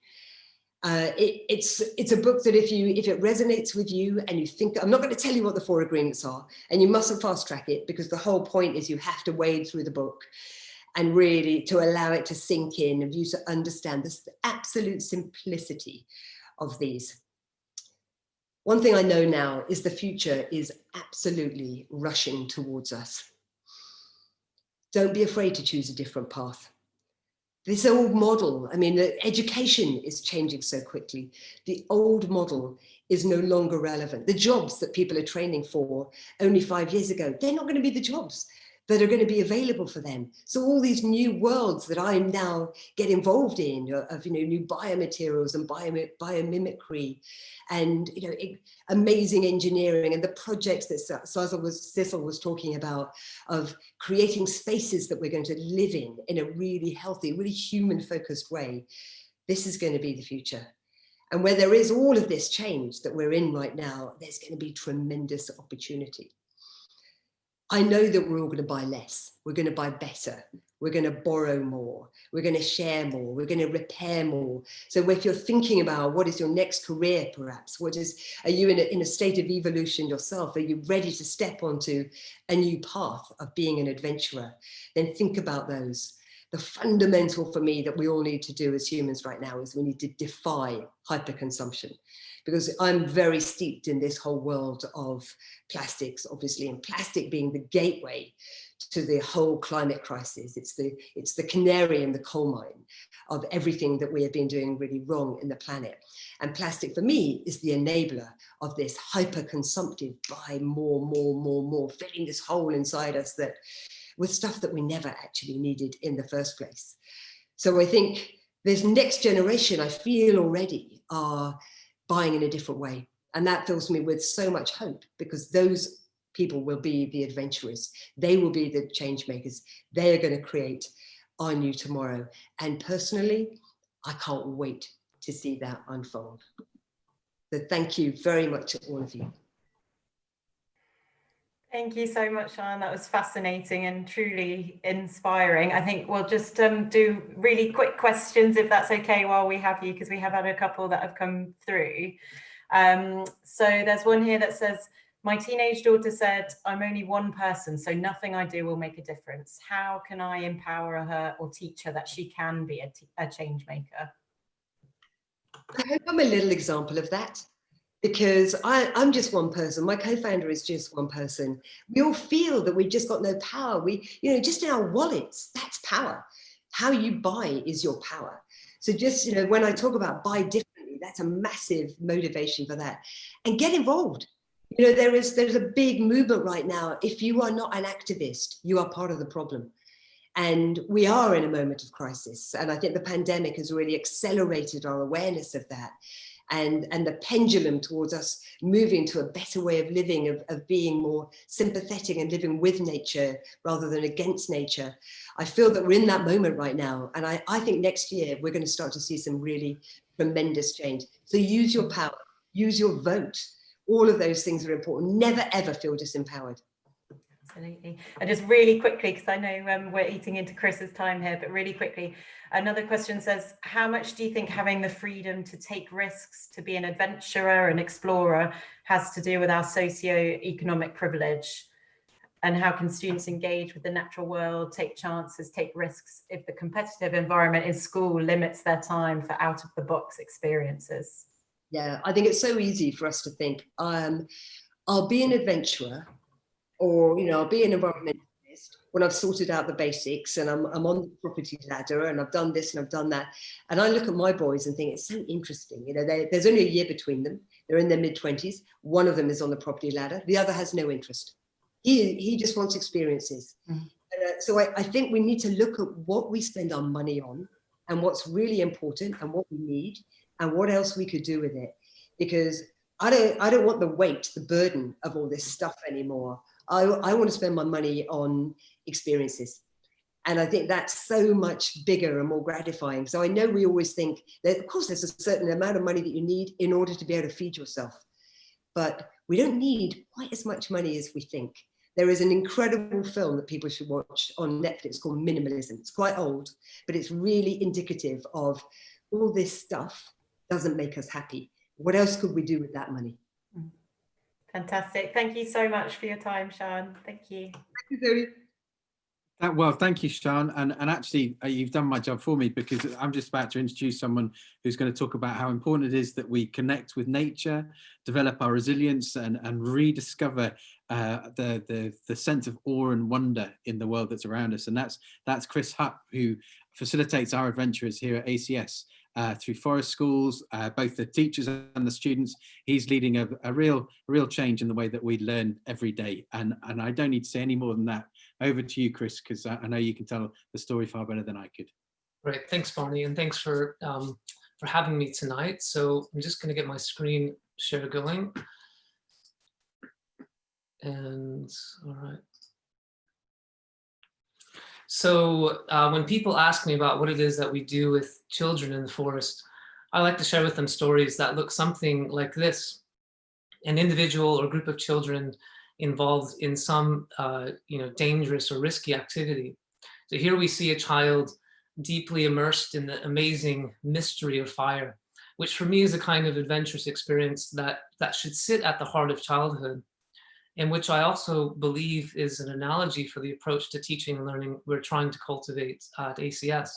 It's a book that if it resonates with you and you think, I'm not going to tell you what the 4 agreements are, and you mustn't fast track it, because the whole point is you have to wade through the book and really to allow it to sink in and you to understand the absolute simplicity of these. One thing I know now is the future is absolutely rushing towards us. Don't be afraid to choose a different path. This old model, I mean, education is changing so quickly. The old model is no longer relevant. The jobs that people are training for only 5 years ago, they're not going to be the jobs that are going to be available for them. So all these new worlds that I now get involved in of new biomaterials and biomimicry and amazing engineering, and the projects that Cecil was talking about of creating spaces that we're going to live in a really healthy, really human focused way. This is going to be the future. And where there is all of this change that we're in right now, there's going to be tremendous opportunity. I know that we're all going to buy less. We're going to buy better. We're going to borrow more. We're going to share more. We're going to repair more. So if you're thinking about what is your next career, perhaps, are you in a state of evolution yourself? Are you ready to step onto a new path of being an adventurer? Then think about those. The fundamental for me that we all need to do as humans right now is we need to defy hyperconsumption, because I'm very steeped in this whole world of plastics, obviously, and plastic being the gateway to the whole climate crisis. It's the canary in the coal mine of everything that we have been doing really wrong in the planet. And plastic for me is the enabler of this hyper-consumptive buy more, filling this hole inside us that with stuff that we never actually needed in the first place. So I think this next generation, I feel already, are buying in a different way. And that fills me with so much hope, because those people will be the adventurers. They will be the change makers. They are going to create our new tomorrow. And personally, I can't wait to see that unfold. So thank you very much to all of you. Thank you so much, Sian. That was fascinating and truly inspiring. I think we'll just do really quick questions, if that's okay, while we have you, because we have had a couple that have come through. So there's one here that says, my teenage daughter said, I'm only one person, so nothing I do will make a difference. How can I empower her or teach her that she can be a change maker? I hope I'm a little example of that, because I'm just one person. My co-founder is just one person. We all feel that we've just got no power. We, you know, just in our wallets, that's power. How you buy is your power. So just, you know, when I talk about buy differently, that's a massive motivation for that. And get involved. You know, there's a big movement right now. If you are not an activist, you are part of the problem. And we are in a moment of crisis. And I think the pandemic has really accelerated our awareness of that. And the pendulum towards us moving to a better way of living, of being more sympathetic and living with nature rather than against nature. I feel that we're in that moment right now. And I think next year we're going to start to see some really tremendous change. So use your power, use your vote. All of those things are important. Never, ever feel disempowered. Absolutely. And just really quickly, because I know we're eating into Chris's time here, but really quickly, another question says, how much do you think having the freedom to take risks, to be an adventurer and explorer has to do with our socio-economic privilege? And how can students engage with the natural world, take chances, take risks if the competitive environment in school limits their time for out-of-the-box experiences? Yeah, I think it's so easy for us to think, I'll be an adventurer, or, you know, I'll be an environmentalist when I've sorted out the basics and I'm on the property ladder and I've done this and I've done that. And I look at my boys and think it's so interesting. You know, there's only a year between them. They're in their mid-20s. One of them is on the property ladder. The other has no interest. He just wants experiences. Mm-hmm. So I think we need to look at what we spend our money on and what's really important and what we need and what else we could do with it. Because I don't want the weight, the burden of all this stuff anymore. I want to spend my money on experiences. And I think that's so much bigger and more gratifying. So I know we always think that, of course, there's a certain amount of money that you need in order to be able to feed yourself. But we don't need quite as much money as we think. There is an incredible film that people should watch on Netflix called Minimalism. It's quite old, but it's really indicative of all this stuff doesn't make us happy. What else could we do with that money? Fantastic. Thank you so much for your time, Sian. Thank you. Thank you, Zoe. Well, thank you, Sian. And actually, you've done my job for me, because I'm just about to introduce someone who's going to talk about how important it is that we connect with nature, develop our resilience, and rediscover the sense of awe and wonder in the world that's around us. And that's Chris Hupp, who facilitates our adventurers here at ACS. Through forest schools, both the teachers and the students. He's leading a real change in the way that we learn every day. And I don't need to say any more than that. Over to you, Chris, because I know you can tell the story far better than I could. Great, thanks, Barney, and thanks for having me tonight. So I'm just going to get my screen share going. And all right. So when people ask me about what it is that we do with children in the forest, I like to share with them stories that look something like this: an individual or group of children involved in some dangerous or risky activity. So here we see a child deeply immersed in the amazing mystery of fire, which for me is a kind of adventurous experience that should sit at the heart of childhood, and which I also believe is an analogy for the approach to teaching and learning we're trying to cultivate at ACS.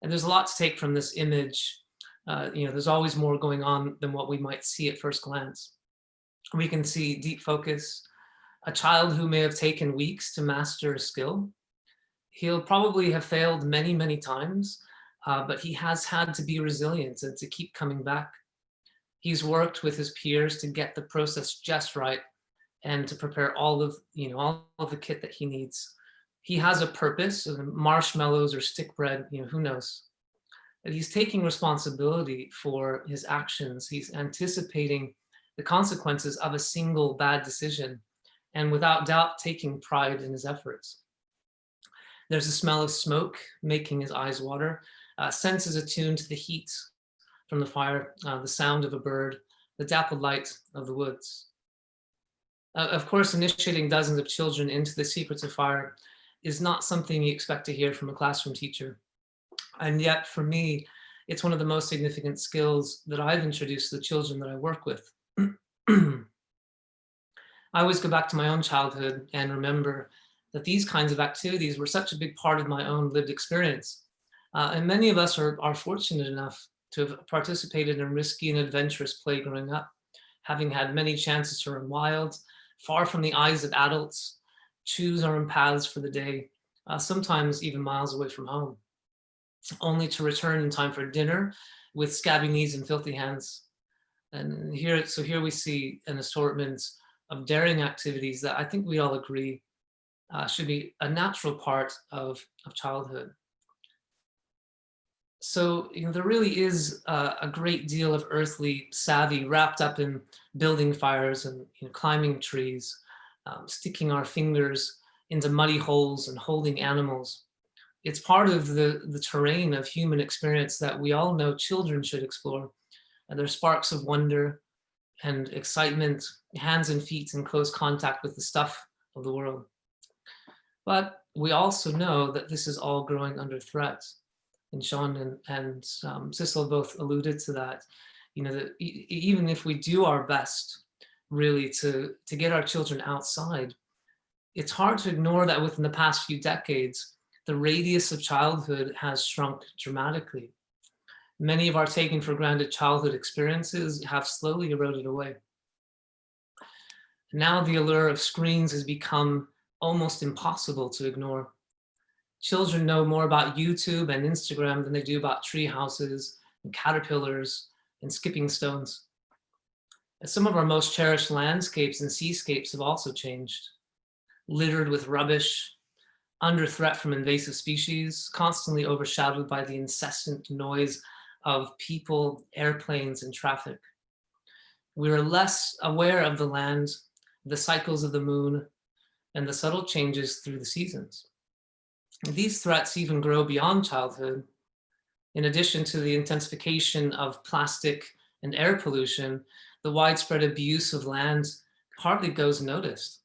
And there's a lot to take from this image. There's always more going on than what we might see at first glance. We can see deep focus, a child who may have taken weeks to master a skill. He'll probably have failed many, many times, but he has had to be resilient and to keep coming back. He's worked with his peers to get the process just right and to prepare all of the kit that he needs. He has a purpose, marshmallows or stick bread, who knows? But he's taking responsibility for his actions. He's anticipating the consequences of a single bad decision. and without doubt taking pride in his efforts. There's a smell of smoke making his eyes water, senses attuned to the heat from the fire, the sound of a bird, the dappled light of the woods. Of course, initiating dozens of children into the secrets of fire is not something you expect to hear from a classroom teacher. And yet, for me, it's one of the most significant skills that I've introduced to the children that I work with. I always go back to my own childhood and remember that these kinds of activities were such a big part of my own lived experience. And many of us are fortunate enough to have participated in risky and adventurous play growing up, having had many chances to run wild, far from the eyes of adults, choose our own paths for the day, sometimes even miles away from home, only to return in time for dinner with scabby knees and filthy hands. And here we see an assortment of daring activities that I think we all agree should be a natural part of childhood. So, there really is a great deal of earthly savvy wrapped up in building fires and climbing trees, sticking our fingers into muddy holes and holding animals. It's part of the terrain of human experience that we all know children should explore. And there's sparks of wonder and excitement, hands and feet in close contact with the stuff of the world. But we also know that this is all growing under threat. And Sean and Sissel both alluded to that. That even if we do our best, really, to get our children outside, it's hard to ignore that within the past few decades, the radius of childhood has shrunk dramatically. Many of our taken for granted childhood experiences have slowly eroded away. Now the allure of screens has become almost impossible to ignore. Children know more about YouTube and Instagram than they do about tree houses and caterpillars and skipping stones. And some of our most cherished landscapes and seascapes have also changed, littered with rubbish, under threat from invasive species, constantly overshadowed by the incessant noise of people, airplanes, and traffic. We are less aware of the land, the cycles of the moon, and the subtle changes through the seasons. These threats even grow beyond childhood. In addition to the intensification of plastic and air pollution, the widespread abuse of land hardly goes unnoticed.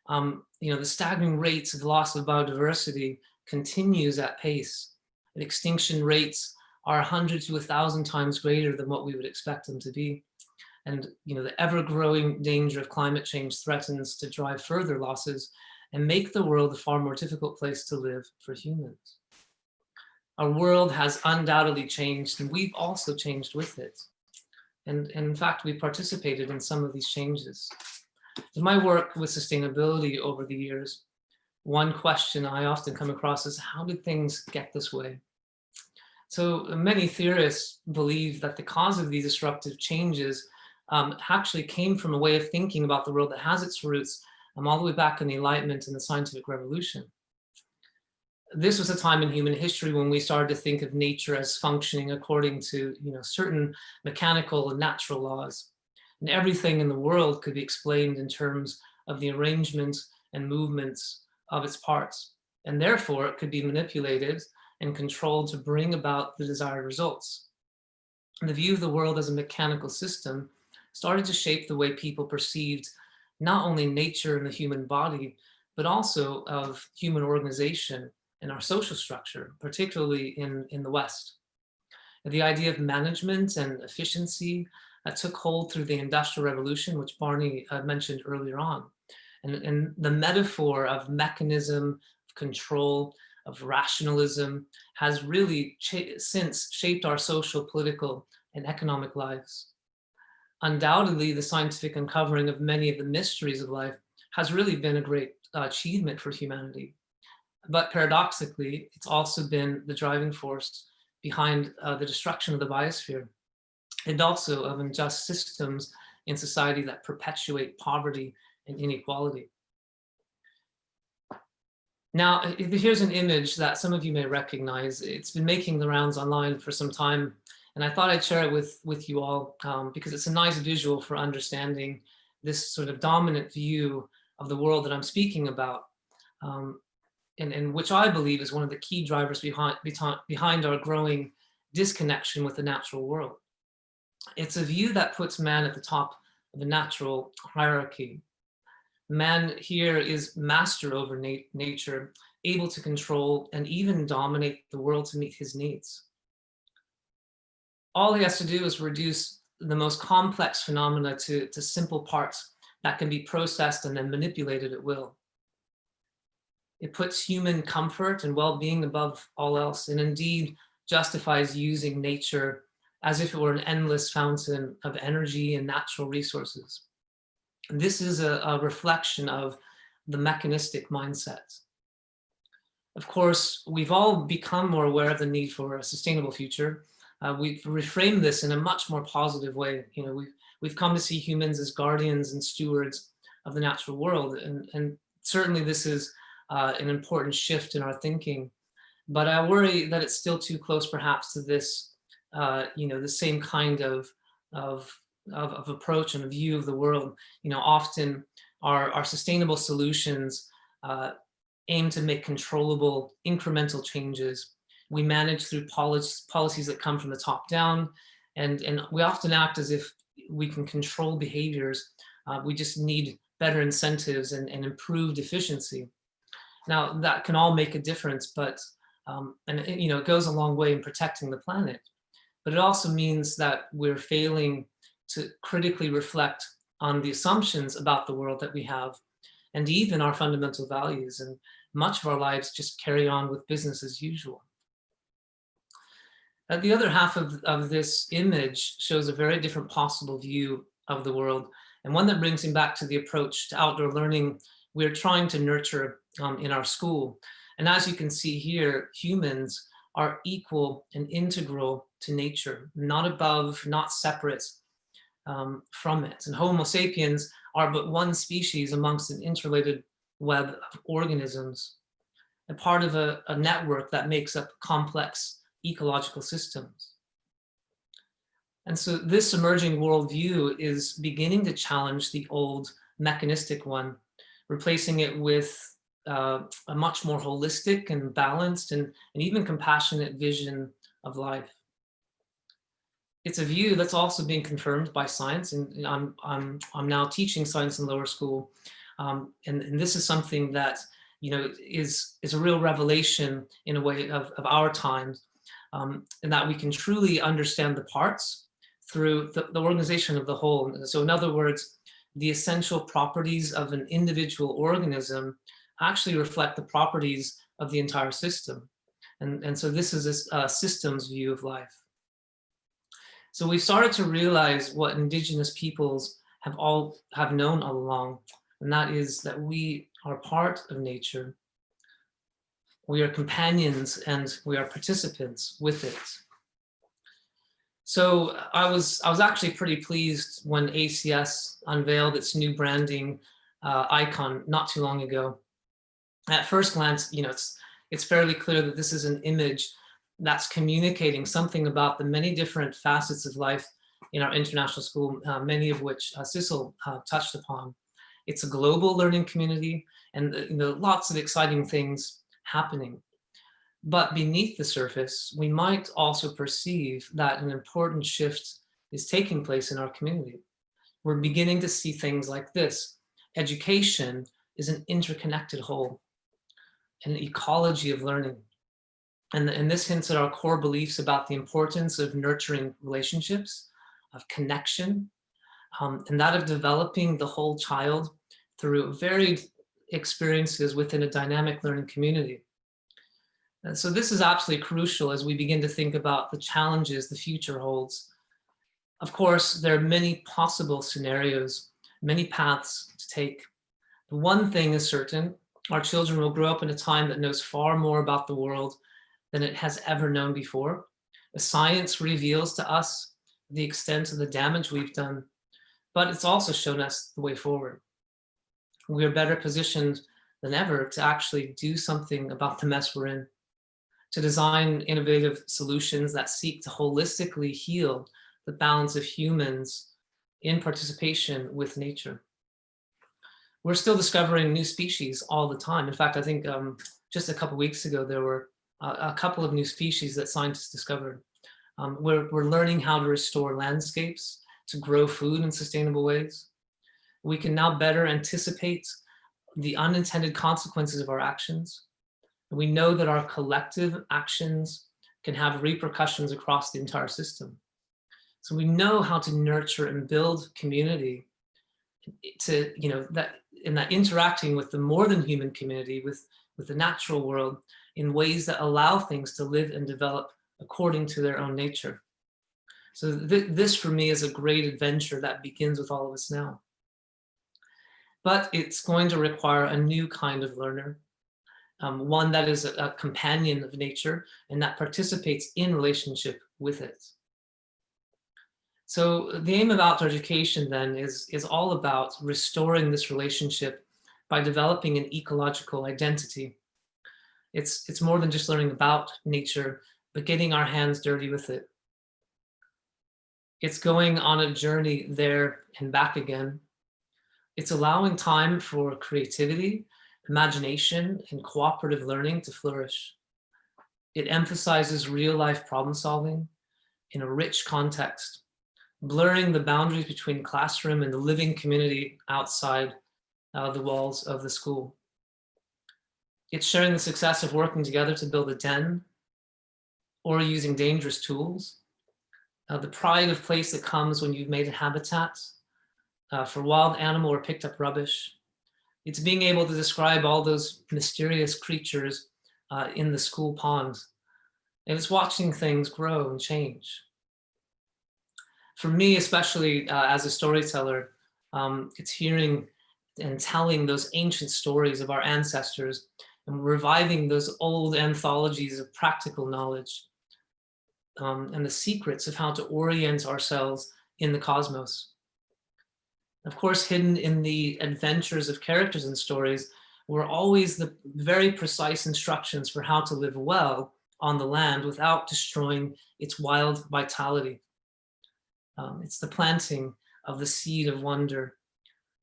The staggering rates of loss of biodiversity continues at pace. And extinction rates are 100 to 1,000 times greater than what we would expect them to be. And the ever-growing danger of climate change threatens to drive further losses and make the world a far more difficult place to live for humans. Our world has undoubtedly changed, and we've also changed with it. And in fact, we participated in some of these changes. In my work with sustainability over the years, one question I often come across is, how did things get this way? So many theorists believe that the cause of these disruptive changes actually came from a way of thinking about the world that has its roots all the way back in the Enlightenment and the scientific revolution. This was a time in human history when we started to think of nature as functioning according to certain mechanical and natural laws. And everything in the world could be explained in terms of the arrangement and movements of its parts. And therefore, it could be manipulated and controlled to bring about the desired results. And the view of the world as a mechanical system started to shape the way people perceived not only nature and the human body, but also of human organization and our social structure, particularly in the West. And the idea of management and efficiency took hold through the Industrial Revolution, which Barney mentioned earlier on. And the metaphor of mechanism, of control, of rationalism has really since shaped our social, political, and economic lives. Undoubtedly, the scientific uncovering of many of the mysteries of life has really been a great achievement for humanity. But paradoxically, it's also been the driving force behind the destruction of the biosphere, and also of unjust systems in society that perpetuate poverty and inequality. Now, here's an image that some of you may recognize. It's been making the rounds online for some time, and I thought I'd share it with you all because it's a nice visual for understanding this sort of dominant view of the world that I'm speaking about, and which I believe is one of the key drivers behind our growing disconnection with the natural world. It's a view that puts man at the top of a natural hierarchy. Man here is master over nature, able to control and even dominate the world to meet his needs. All he has to do is reduce the most complex phenomena to simple parts that can be processed and then manipulated at will. It puts human comfort and well-being above all else, and indeed justifies using nature as if it were an endless fountain of energy and natural resources. And this is a reflection of the mechanistic mindset. Of course, we've all become more aware of the need for a sustainable future. We've reframed this in a much more positive way. You know, we've come to see humans as guardians and stewards of the natural world, and certainly this is an important shift in our thinking. But I worry that it's still too close, perhaps, to this, you know, the same kind of approach and a view of the world. You know, often our sustainable solutions aim to make controllable, incremental changes. We manage through policies that come from the top down, and we often act as if we can control behaviors. We just need better incentives and improved efficiency. Now, that can all make a difference, but and you know, it goes a long way in protecting the planet. But it also means that we're failing to critically reflect on the assumptions about the world that we have, and even our fundamental values. And much of our lives just carry on with business as usual. The other half of this image shows a very different possible view of the world, and one that brings him back to the approach to outdoor learning we're trying to nurture in our school. And as you can see here, humans are equal and integral to nature, not above, not separate from it. And Homo sapiens are but one species amongst an interrelated web of organisms, a part of a network that makes up complex ecological systems. And so this emerging worldview is beginning to challenge the old mechanistic one, replacing it with a much more holistic and balanced and even compassionate vision of life. It's a view that's also being confirmed by science, and I'm now teaching science in lower school, and this is something that, you know, is a real revelation in a way of our times, and that we can truly understand the parts through the organization of the whole. So in other words, the essential properties of an individual organism actually reflect the properties of the entire system. And so this is a systems view of life. So we've started to realize what indigenous peoples have known all along, and that is that we are part of nature. We are companions and we are participants with it. So I was actually pretty pleased when ACS unveiled its new branding icon not too long ago. At first glance, you know, it's fairly clear that this is an image that's communicating something about the many different facets of life in our international school, many of which Sissel touched upon. It's a global learning community, and you know, lots of exciting things happening. But beneath the surface, we might also perceive that an important shift is taking place in our community. We're beginning to see things like this. Education is an interconnected whole, an ecology of learning. And this hints at our core beliefs about the importance of nurturing relationships, of connection, and that of developing the whole child through varied experiences within a dynamic learning community. And so this is absolutely crucial as we begin to think about the challenges the future holds. Of course, there are many possible scenarios, many paths to take. The one thing is certain: our children will grow up in a time that knows far more about the world than it has ever known before. The science reveals to us the extent of the damage we've done, but it's also shown us the way forward. We are better positioned than ever to actually do something about the mess we're in, to design innovative solutions that seek to holistically heal the balance of humans in participation with nature. we're still discovering new species all the time. In fact, I think just a couple of weeks ago, there were a couple of new species that scientists discovered. We're learning how to restore landscapes, to grow food in sustainable ways. We can now better anticipate the unintended consequences of our actions. We know that our collective actions can have repercussions across the entire system. So we know how to nurture and build community to, that in that interacting with the more than human community, with the natural world, in ways that allow things to live and develop according to their own nature. So this for me is a great adventure that begins with all of us now. But it's going to require a new kind of learner, one that is a companion of nature and that participates in relationship with it. So the aim of outdoor education then is all about restoring this relationship by developing an ecological identity. It's more than just learning about nature, but getting our hands dirty with it. It's going on a journey there and back again. It's allowing time for creativity, imagination, and cooperative learning to flourish. It emphasizes real-life problem solving in a rich context, blurring the boundaries between classroom and the living community outside the walls of the school. It's sharing the success of working together to build a den or using dangerous tools. The pride of place that comes when you've made a habitat for wild animal or picked up rubbish. It's being able to describe all those mysterious creatures in the school pond. And it's watching things grow and change. For me, especially as a storyteller, it's hearing and telling those ancient stories of our ancestors and reviving those old anthologies of practical knowledge and the secrets of how to orient ourselves in the cosmos. Of course, hidden in the adventures of characters and stories were always the very precise instructions for how to live well on the land without destroying its wild vitality. It's the planting of the seed of wonder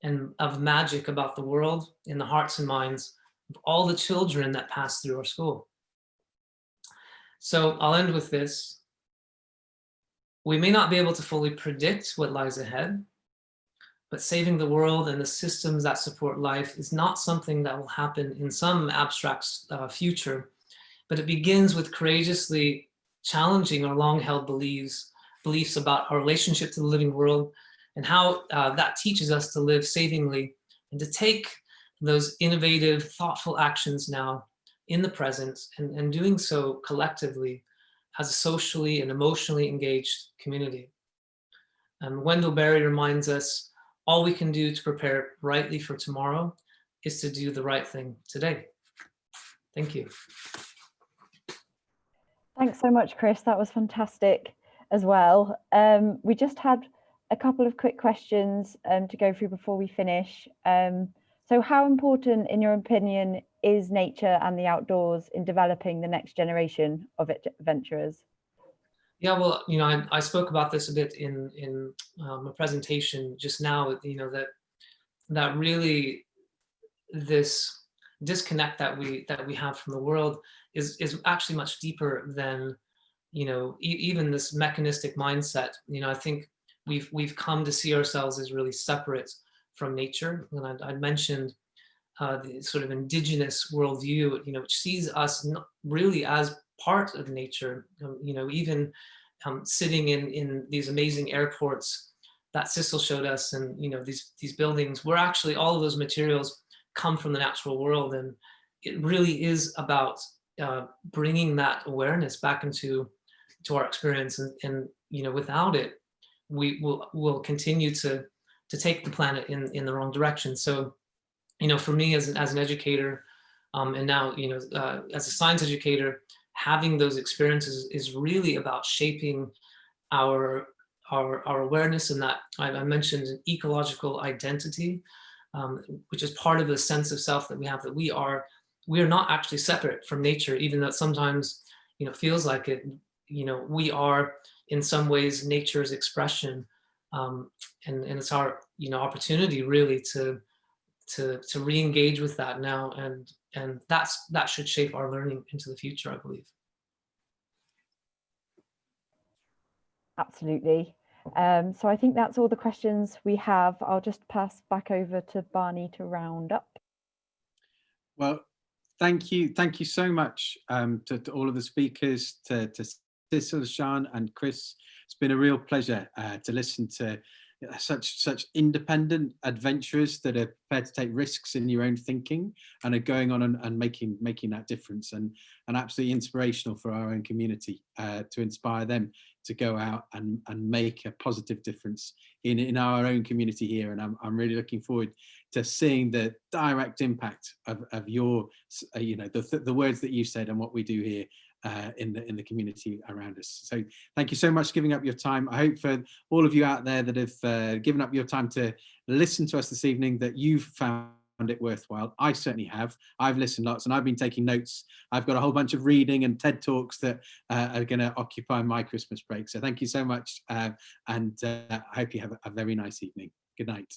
and of magic about the world in the hearts and minds of all the children that pass through our school. So I'll end with this. We may not be able to fully predict what lies ahead, but saving the world and the systems that support life is not something that will happen in some abstract future, but it begins with courageously challenging our long-held beliefs about our relationship to the living world and how that teaches us to live savingly and to take those innovative, thoughtful actions now in the present and doing so collectively as a socially and emotionally engaged community. Wendell Berry reminds us, all we can do to prepare rightly for tomorrow is to do the right thing today. Thank you. Thanks so much, Chris. That was fantastic as well. We just had a couple of quick questions to go through before we finish. So how important, in your opinion, is nature and the outdoors in developing the next generation of adventurers? Yeah, well, I spoke about this a bit in a presentation just now. That really this disconnect that we have from the world is actually much deeper than even this mechanistic mindset. I think we've come to see ourselves as really separate from nature, and I mentioned the sort of indigenous worldview, which sees us not really as part of nature. Even sitting in these amazing airports that Sissel showed us, and these buildings, we're actually, all of those materials come from the natural world, and it really is about bringing that awareness back into our experience, and without it, we'll continue to take the planet in the wrong direction. So for me as an educator, and now as a science educator, having those experiences is really about shaping our awareness, and that I mentioned an ecological identity, which is part of the sense of self that we have, that we are not actually separate from nature, even though it sometimes feels like it. We are in some ways nature's expression, and it's our opportunity really to to re-engage with that now, and that should shape our learning into the future, I believe. Absolutely. So I think that's all the questions we have. I'll just pass back over to Barney to round up. Well, thank you so much to all of the speakers, to Cecil, Sian and Chris. It's been a real pleasure to listen to such independent adventurers that are prepared to take risks in your own thinking and are going on and making that difference, and absolutely inspirational for our own community, to inspire them to go out and make a positive difference in our own community here. And I'm really looking forward to seeing the direct impact of your, the words that you said and what we do here in the community around us. So thank you so much for giving up your time. I hope for all of you out there that have given up your time to listen to us this evening, that you've found it worthwhile. I certainly have. I've listened lots and I've been taking notes. I've got a whole bunch of reading and TED Talks that are going to occupy my Christmas break. So thank you so much, and I hope you have a very nice evening. Good night.